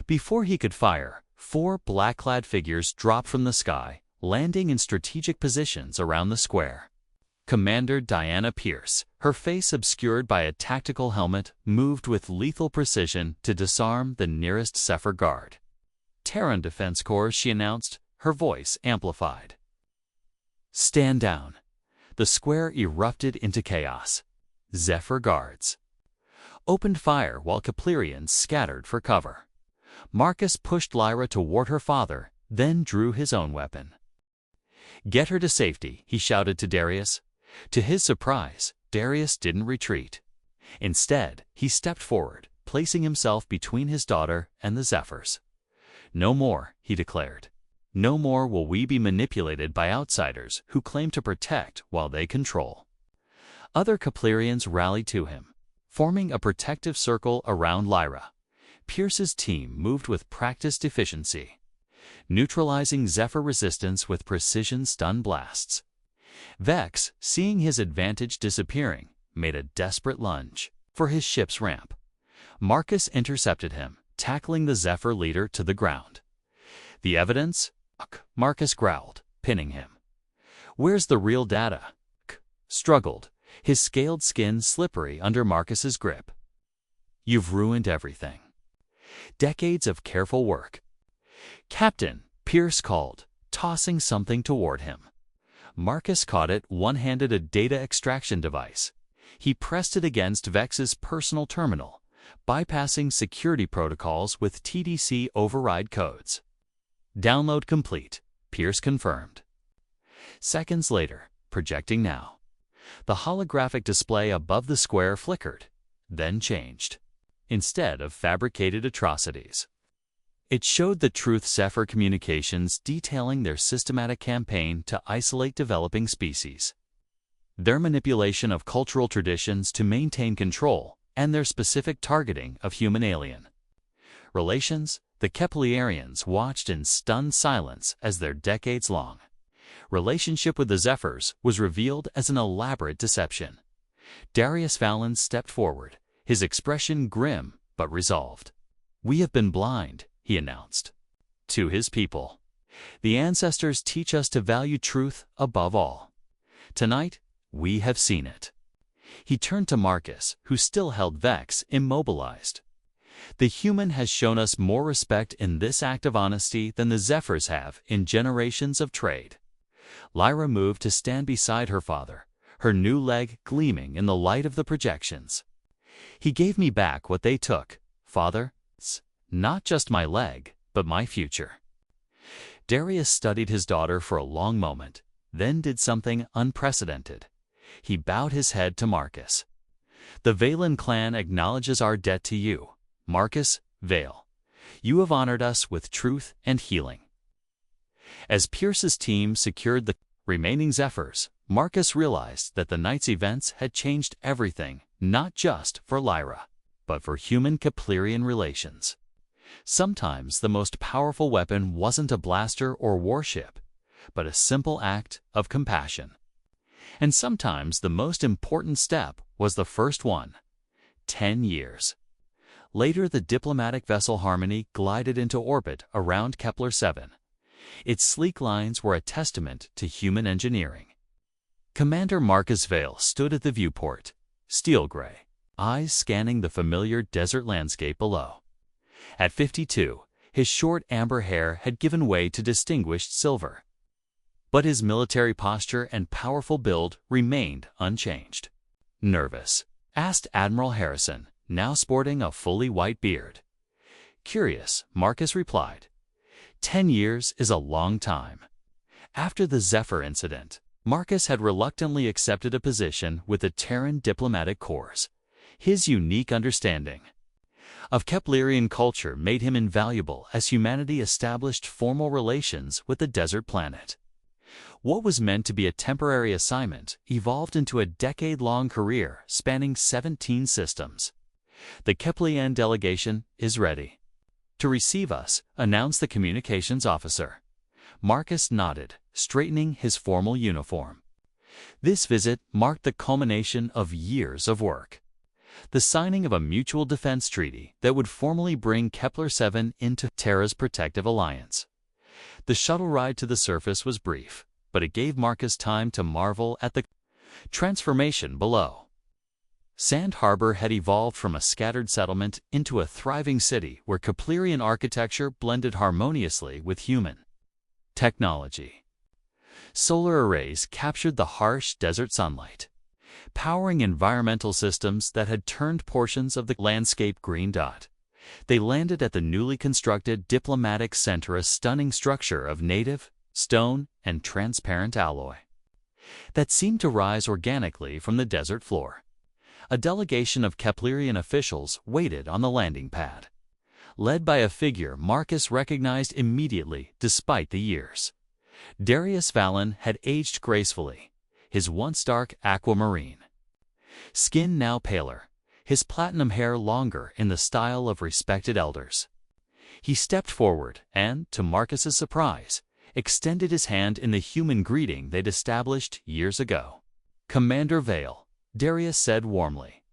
Before he could fire, 4 black-clad figures dropped from the sky, landing in strategic positions around the square. Commander Diana Pierce, her face obscured by a tactical helmet, moved with lethal precision to disarm the nearest Zephyr guard. "Terran Defense Corps," she announced, her voice amplified. "Stand down." The square erupted into chaos. Zephyr guards opened fire while Kaplerians scattered for cover. Marcus pushed Lyra toward her father, then drew his own weapon. "Get her to safety," he shouted to Darius. To his surprise, Darius didn't retreat. Instead, he stepped forward, placing himself between his daughter and the Zephyrs. "No more," he declared. "No more will we be manipulated by outsiders who claim to protect while they control." Other Kaplerians rallied to him, forming a protective circle around Lyra. Pierce's team moved with practiced efficiency, neutralizing Zephyr resistance with precision stun blasts. Vex, seeing his advantage disappearing, made a desperate lunge for his ship's ramp. Marcus intercepted him, tackling the Zephyr leader to the ground. "The evidence?" Marcus growled, pinning him. "Where's the real data?" Struggled, his scaled skin slippery under Marcus's grip. "You've ruined everything. Decades of careful work." "Captain," Pierce called, tossing something toward him. Marcus caught it one-handed, a data extraction device. He pressed it against Vex's personal terminal, bypassing security protocols with TDC override codes. "Download complete," Pierce confirmed. Seconds later, projecting now. The holographic display above the square flickered, then changed. Instead of fabricated atrocities, it showed the Truth Zephyr communications detailing their systematic campaign to isolate developing species, their manipulation of cultural traditions to maintain control, and their specific targeting of human alien Relations, the Keplerians watched in stunned silence as their decades-long relationship with the Zephyrs was revealed as an elaborate deception. Darius Vallon stepped forward, his expression grim but resolved. "We have been blind," he announced. To his people, "The ancestors teach us to value truth above all. Tonight, we have seen it." He turned to Marcus, who still held Vex immobilized. "The human has shown us more respect in this act of honesty than the Zephyrs have in generations of trade." Lyra moved to stand beside her father, her new leg gleaming in the light of the projections. "He gave me back what they took, Father. It's not just my leg, but my future." Darius studied his daughter for a long moment, then did something unprecedented. He bowed his head to Marcus. "The Valen clan acknowledges our debt to you, Marcus Vale. You have honored us with truth and healing." As Pierce's team secured the remaining Zephyrs, Marcus realized that the night's events had changed everything, not just for Lyra, but for human-Keplerian relations. Sometimes the most powerful weapon wasn't a blaster or warship, but a simple act of compassion. And sometimes the most important step was the first one. 10 years. Later, the diplomatic vessel Harmony glided into orbit around Kepler-7. Its sleek lines were a testament to human engineering. Commander Marcus Vale stood at the viewport, steel gray, eyes scanning the familiar desert landscape below. At 52, his short amber hair had given way to distinguished silver. But his military posture and powerful build remained unchanged. "Nervous?" asked Admiral Harrison, now sporting a fully white beard. "Curious," Marcus replied. 10 years is a long time. After the Zephyr incident, Marcus had reluctantly accepted a position with the Terran Diplomatic Corps. His unique understanding of Keplerian culture made him invaluable as humanity established formal relations with the desert planet. What was meant to be a temporary assignment evolved into a decade-long career spanning 17 systems. "The Keplerian delegation is ready to receive us," announced the communications officer. Marcus nodded, straightening his formal uniform. This visit marked the culmination of years of work. The signing of a mutual defense treaty that would formally bring Kepler-7 into Terra's protective alliance. The shuttle ride to the surface was brief, but it gave Marcus time to marvel at the transformation below. Sand Harbor had evolved from a scattered settlement into a thriving city where Keplerian architecture blended harmoniously with human technology. Solar arrays captured the harsh desert sunlight, powering environmental systems that had turned portions of the landscape green dot. They landed at the newly constructed diplomatic center, a stunning structure of native, stone, and transparent alloy that seemed to rise organically from the desert floor. A delegation of Keplerian officials waited on the landing pad, led by a figure Marcus recognized immediately despite the years. Darius Vallon had aged gracefully, his once dark aquamarine skin now paler, his platinum hair longer in the style of respected elders. He stepped forward and, to Marcus's surprise, extended his hand in the human greeting they'd established years ago. "Commander Vale," Darius said warmly.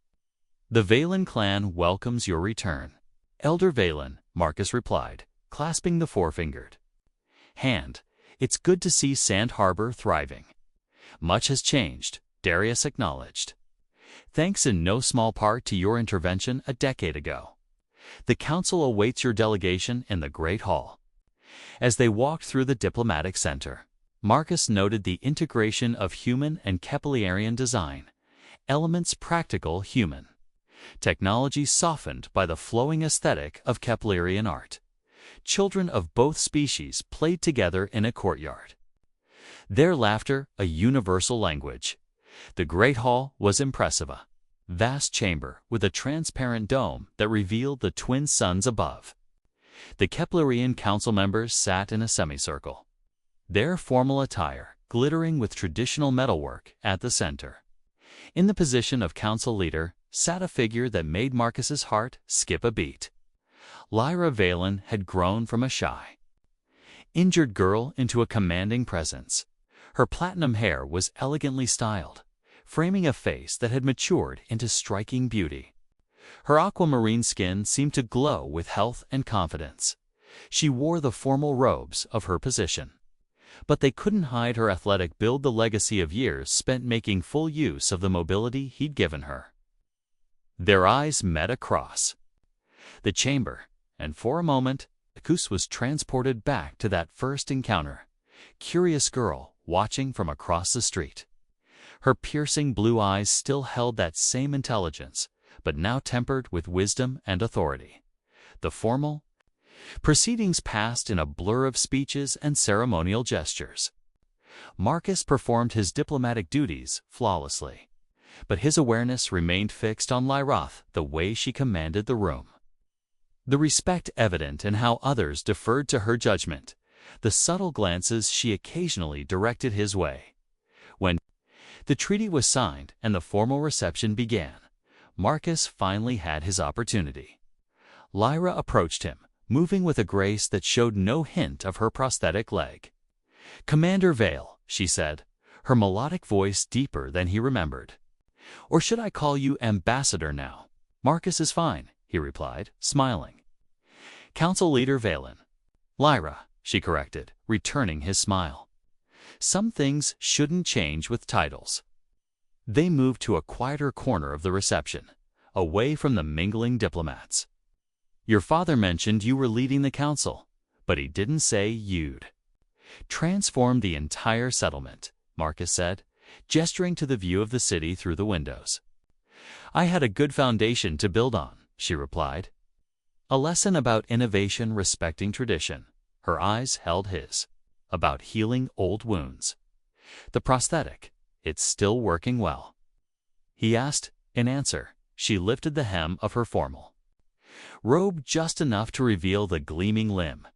"The Valen clan welcomes your return." "Elder Valen," Marcus replied, clasping the forefingered hand. "It's good to see Sand Harbor thriving." "Much has changed," Darius acknowledged. "Thanks in no small part to your intervention a decade ago. The Council awaits your delegation in the Great Hall." As they walked through the diplomatic center, Marcus noted the integration of human and Keplerian design, elements practical human, technology softened by the flowing aesthetic of Keplerian art. Children of both species played together in a courtyard, their laughter a universal language. The Great Hall was impressive, a vast chamber with a transparent dome that revealed the twin suns above. The Keplerian council members sat in a semicircle, their formal attire glittering with traditional metalwork at the center. In the position of council leader sat a figure that made Marcus's heart skip a beat. Lyra Valen had grown from a shy, injured girl into a commanding presence. Her platinum hair was elegantly styled, framing a face that had matured into striking beauty. Her aquamarine skin seemed to glow with health and confidence. She wore the formal robes of her position, but they couldn't hide her athletic build, the legacy of years spent making full use of the mobility he'd given her. Their eyes met across the chamber, and for a moment, Akus was transported back to that first encounter. Curious girl watching from across the street. Her piercing blue eyes still held that same intelligence, but now tempered with wisdom and authority. The formal proceedings passed in a blur of speeches and ceremonial gestures. Marcus performed his diplomatic duties flawlessly, but his awareness remained fixed on Lyroth, the way she commanded the room. The respect evident in how others deferred to her judgment, the subtle glances she occasionally directed his way. When the treaty was signed and the formal reception began, Marcus finally had his opportunity. Lyra approached him, moving with a grace that showed no hint of her prosthetic leg. "Commander Vale," she said, her melodic voice deeper than he remembered. "Or should I call you Ambassador now?" "Marcus is fine," he replied, smiling. "Council Leader Valen." "Lyra," she corrected, returning his smile. Some things shouldn't change with titles. They moved to a quieter corner of the reception, away from the mingling diplomats. "Your father mentioned you were leading the council, but he didn't say you'd transform the entire settlement," Marcus said, gesturing to the view of the city through the windows. "I had a good foundation to build on," she replied. "A lesson about innovation respecting tradition." Her eyes held his. "About healing old wounds. The prosthetic, it's still working well?" he asked. In answer, she lifted the hem of her formal robe just enough to reveal the gleaming limb,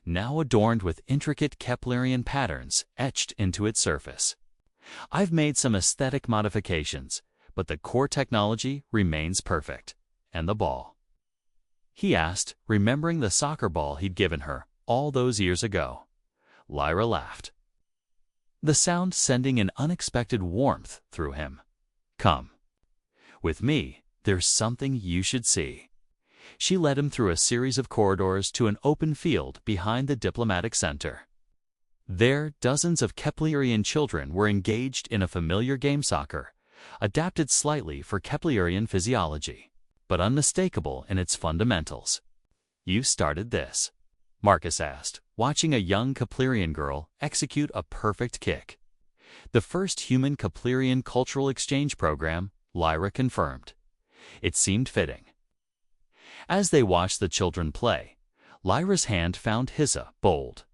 now adorned with intricate Keplerian patterns etched into its surface. "I've made some aesthetic modifications, but the core technology remains perfect." "And the ball?" he asked, remembering the soccer ball he'd given her all those years ago. Lyra laughed, the sound sending an unexpected warmth through him. "Come with me, there's something you should see." She led him through a series of corridors to an open field behind the diplomatic center. There, dozens of Keplerian children were engaged in a familiar game, soccer, adapted slightly for Keplerian physiology, but unmistakable in its fundamentals. "You started this?" Marcus asked, watching a young Keplerian girl execute a perfect kick. "The first human Keplerian cultural exchange program," Lyra confirmed. It seemed fitting. As they watched the children play, Lyra's hand found his, a bold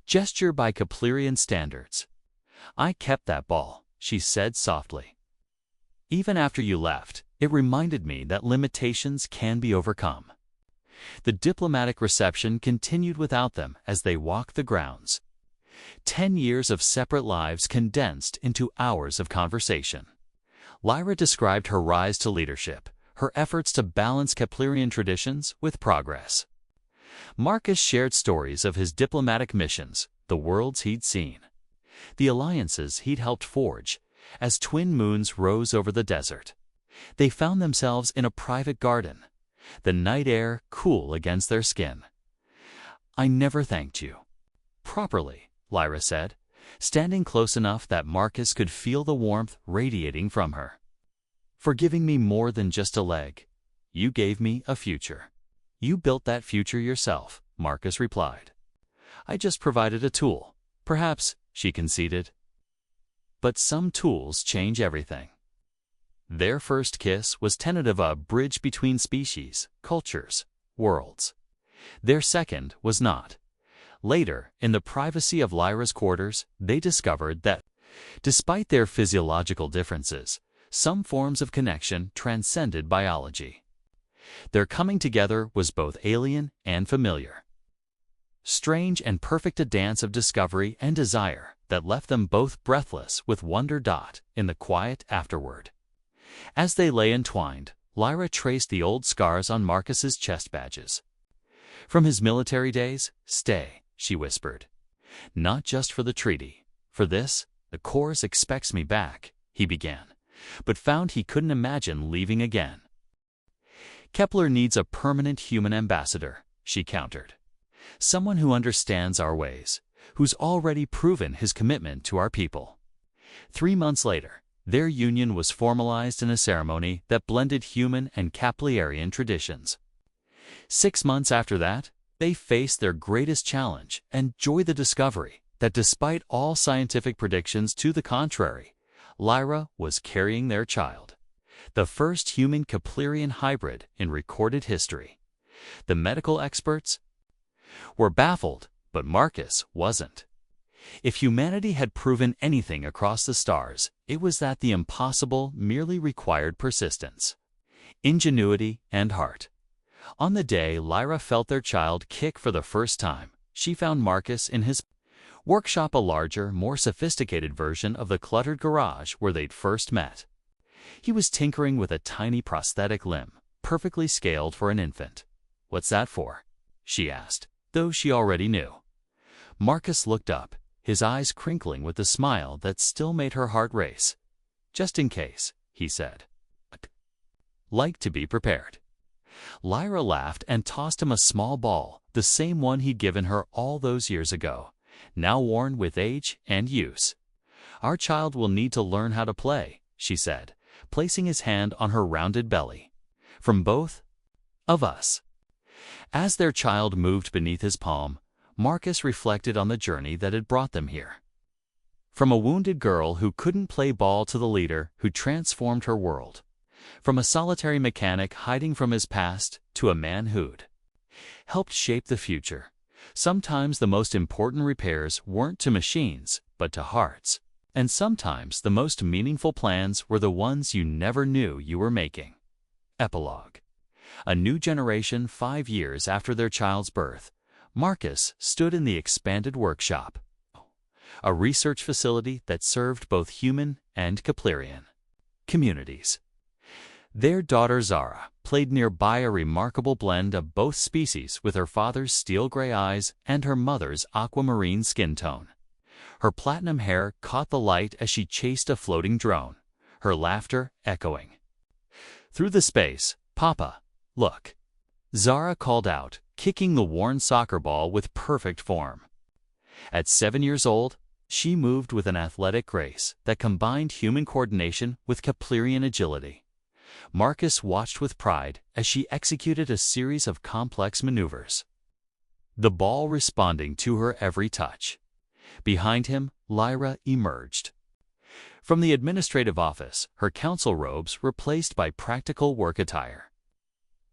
gesture by Keplerian standards. "I kept that ball," she said softly. "Even after you left, it reminded me that limitations can be overcome." The diplomatic reception continued without them as they walked the grounds. 10 years of separate lives condensed into hours of conversation. Lyra described her rise to leadership, her efforts to balance Keplerian traditions with progress. Marcus shared stories of his diplomatic missions, the worlds he'd seen, the alliances he'd helped forge. As twin moons rose over the desert, they found themselves in a private garden, the night air cool against their skin. "I never thanked you properly," Lyra said, standing close enough that Marcus could feel the warmth radiating from her. "For giving me more than just a leg. You gave me a future." "You built that future yourself," Marcus replied. "I just provided a tool." "Perhaps," she conceded. "But some tools change everything." Their first kiss was tentative, a bridge between species, cultures, worlds. Their second was not. Later, in the privacy of Lyra's quarters, they discovered that, despite their physiological differences, some forms of connection transcended biology. Their coming together was both alien and familiar. Strange and perfect, a dance of discovery and desire that left them both breathless with wonder. In the quiet afterward, as they lay entwined, Lyra traced the old scars on Marcus's chest badges, From his military days, stay, she whispered. Not just for the treaty. For this, the Corps expects me back, he began, but found he couldn't imagine leaving again. Kepler needs a permanent human ambassador, she countered. Someone who understands our ways, who's already proven his commitment to our people. 3 months later, their union was formalized in a ceremony that blended human and Keplerian traditions. 6 months after that, they faced their greatest challenge and joyed the discovery that despite all scientific predictions to the contrary, Lyra was carrying their child, the first human Keplerian hybrid in recorded history. The medical experts were baffled, but Marcus wasn't. If humanity had proven anything across the stars, it was that the impossible merely required persistence, ingenuity, and heart. On the day Lyra felt their child kick for the first time, she found Marcus in his workshop, a larger, more sophisticated version of the cluttered garage where they'd first met. He was tinkering with a tiny prosthetic limb, perfectly scaled for an infant. "What's that for?" she asked, though she already knew. Marcus looked up, his eyes crinkling with the smile that still made her heart race. "Just in case," he said. "I'd like to be prepared." Lyra laughed and tossed him a small ball, the same one he'd given her all those years ago, now worn with age and use. "Our child will need to learn how to play," she said, placing his hand on her rounded belly. "From both of us." As their child moved beneath his palm, Marcus reflected on the journey that had brought them here. From a wounded girl who couldn't play ball to the leader who transformed her world. From a solitary mechanic hiding from his past to a man who'd helped shape the future. Sometimes the most important repairs weren't to machines, but to hearts. And sometimes the most meaningful plans were the ones you never knew you were making. Epilogue. A new generation 5 years after their child's birth, Marcus stood in the expanded workshop, a research facility that served both human and Keplerian communities. Their daughter Zara played nearby, a remarkable blend of both species with her father's steel-gray eyes and her mother's aquamarine skin tone. Her platinum hair caught the light as she chased a floating drone, her laughter echoing through the space. "Papa, look," Zara called out, kicking the worn soccer ball with perfect form. At 7 years old, she moved with an athletic grace that combined human coordination with Keplerian agility. Marcus watched with pride as she executed a series of complex maneuvers, the ball responding to her every touch. Behind him, Lyra emerged from the administrative office, her council robes replaced by practical work attire.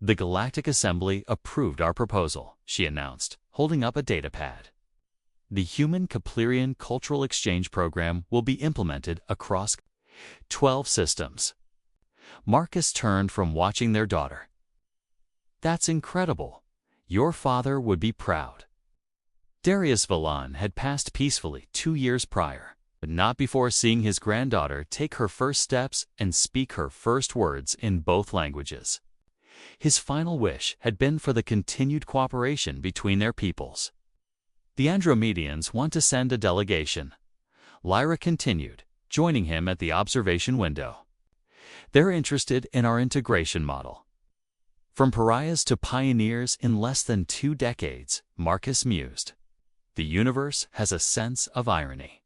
"The Galactic Assembly approved our proposal," she announced, holding up a datapad. "The Human Keplerian Cultural Exchange Program will be implemented across 12 systems." Marcus turned from watching their daughter. "That's incredible. Your father would be proud." Darius Valan had passed peacefully 2 years prior, but not before seeing his granddaughter take her first steps and speak her first words in both languages. His final wish had been for the continued cooperation between their peoples. "The Andromedians want to send a delegation," Lyra continued, joining him at the observation window. "They're interested in our integration model." From pariahs to pioneers in less than 2 decades, Marcus mused. The universe has a sense of irony.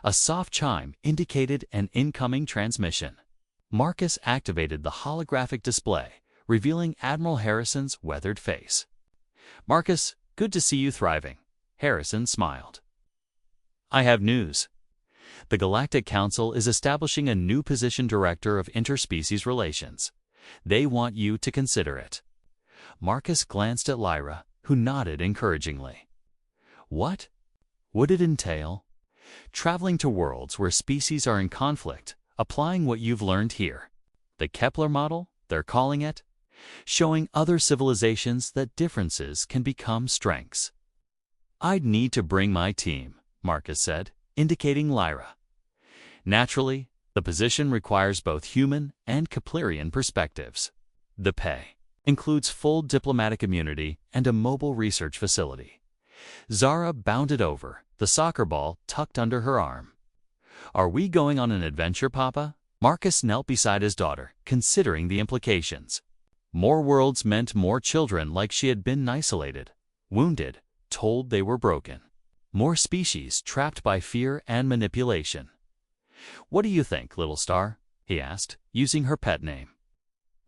A soft chime indicated an incoming transmission. Marcus activated the holographic display, revealing Admiral Harrison's weathered face. "Marcus, good to see you thriving." Harrison smiled. "I have news. The Galactic Council is establishing a new position, Director of Interspecies Relations. They want you to consider it." Marcus glanced at Lyra, who nodded encouragingly. "What would it entail?" "Traveling to worlds where species are in conflict, applying what you've learned here. The Kepler model, they're calling it. Showing other civilizations that differences can become strengths." "I'd need to bring my team," Marcus said, indicating Lyra. "Naturally, the position requires both human and Keplerian perspectives." "The pay?" includes full diplomatic immunity and a mobile research facility. Zara bounded over, the soccer ball tucked under her arm. "Are we going on an adventure, Papa?" Marcus knelt beside his daughter, considering the implications. More worlds meant more children like she had been isolated, wounded, told they were broken. More species trapped by fear and manipulation. "What do you think, little star?" he asked, using her pet name.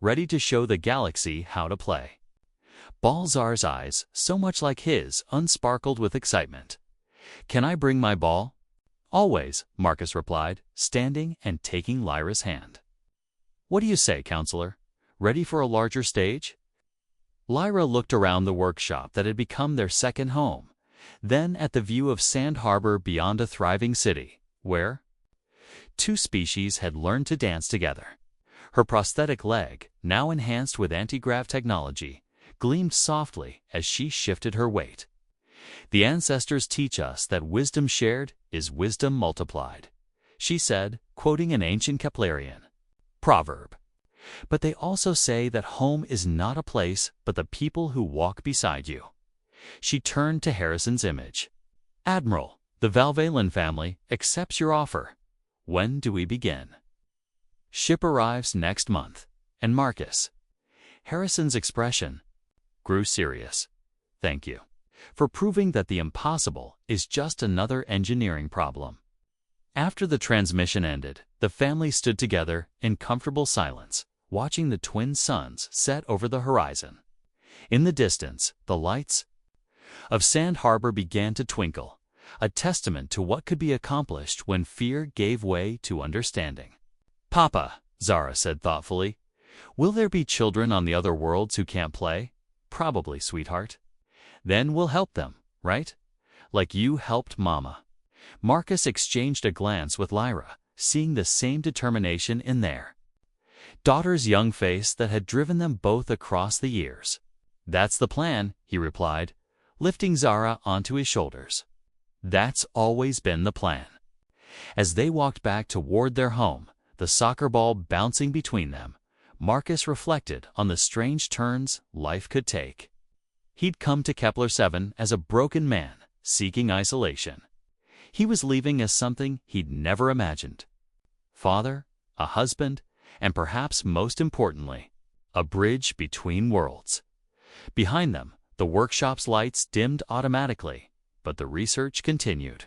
Ready to show the galaxy how to play. Balzar's eyes, so much like his, unsparkled with excitement. "Can I bring my ball?" "Always," Marcus replied, standing and taking Lyra's hand. "What do you say, counselor? Ready for a larger stage?" Lyra looked around the workshop that had become their second home, then at the view of Sand Harbor beyond a thriving city, where two species had learned to dance together. Her prosthetic leg, now enhanced with anti-grav technology, gleamed softly as she shifted her weight. "The ancestors teach us that wisdom shared is wisdom multiplied," she said, quoting an ancient Keplerian proverb. "But they also say that home is not a place but the people who walk beside you." She turned to Harrison's image. "Admiral, the Valvalan family accepts your offer. When do we begin?" "Ship arrives next month." And Marcus. Harrison's expression grew serious. "Thank you for proving that the impossible is just another engineering problem." After the transmission ended, the family stood together in comfortable silence, watching the twin suns set over the horizon. In the distance, the lights of Sand Harbor began to twinkle, a testament to what could be accomplished when fear gave way to understanding. "Papa," Zara said thoughtfully, "will there be children on the other worlds who can't play?" "Probably, sweetheart. Then we'll help them, right? Like you helped Mama." Marcus exchanged a glance with Lyra, seeing the same determination in their daughter's young face that had driven them both across the years. "That's the plan," he replied, lifting Zara onto his shoulders. "That's always been the plan." As they walked back toward their home, the soccer ball bouncing between them, Marcus reflected on the strange turns life could take. He'd come to Kepler 7 as a broken man, seeking isolation. He was leaving as something he'd never imagined. Father, a husband, and perhaps most importantly, a bridge between worlds. Behind them, the workshop's lights dimmed automatically, but the research continued.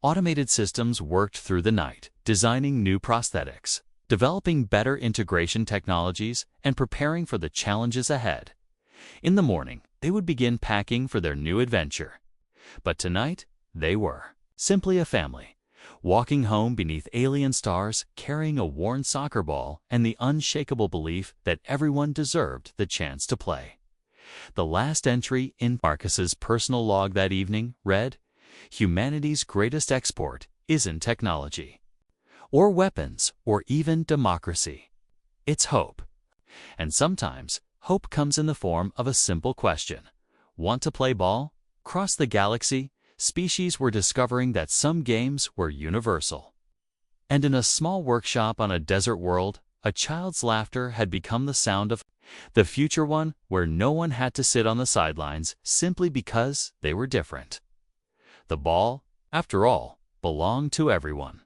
Automated systems worked through the night, designing new prosthetics, developing better integration technologies, and preparing for the challenges ahead. In the morning, they would begin packing for their new adventure. But tonight, they were simply a family, walking home beneath alien stars, carrying a worn soccer ball and the unshakable belief that everyone deserved the chance to play. The last entry in Marcus's personal log that evening read, "Humanity's greatest export isn't technology, or weapons, or even democracy. It's hope." And sometimes, hope comes in the form of a simple question. Want to play ball? Across the galaxy, species were discovering that some games were universal. And in a small workshop on a desert world, a child's laughter had become the sound of the future, one where no one had to sit on the sidelines simply because they were different. The ball, after all, belonged to everyone.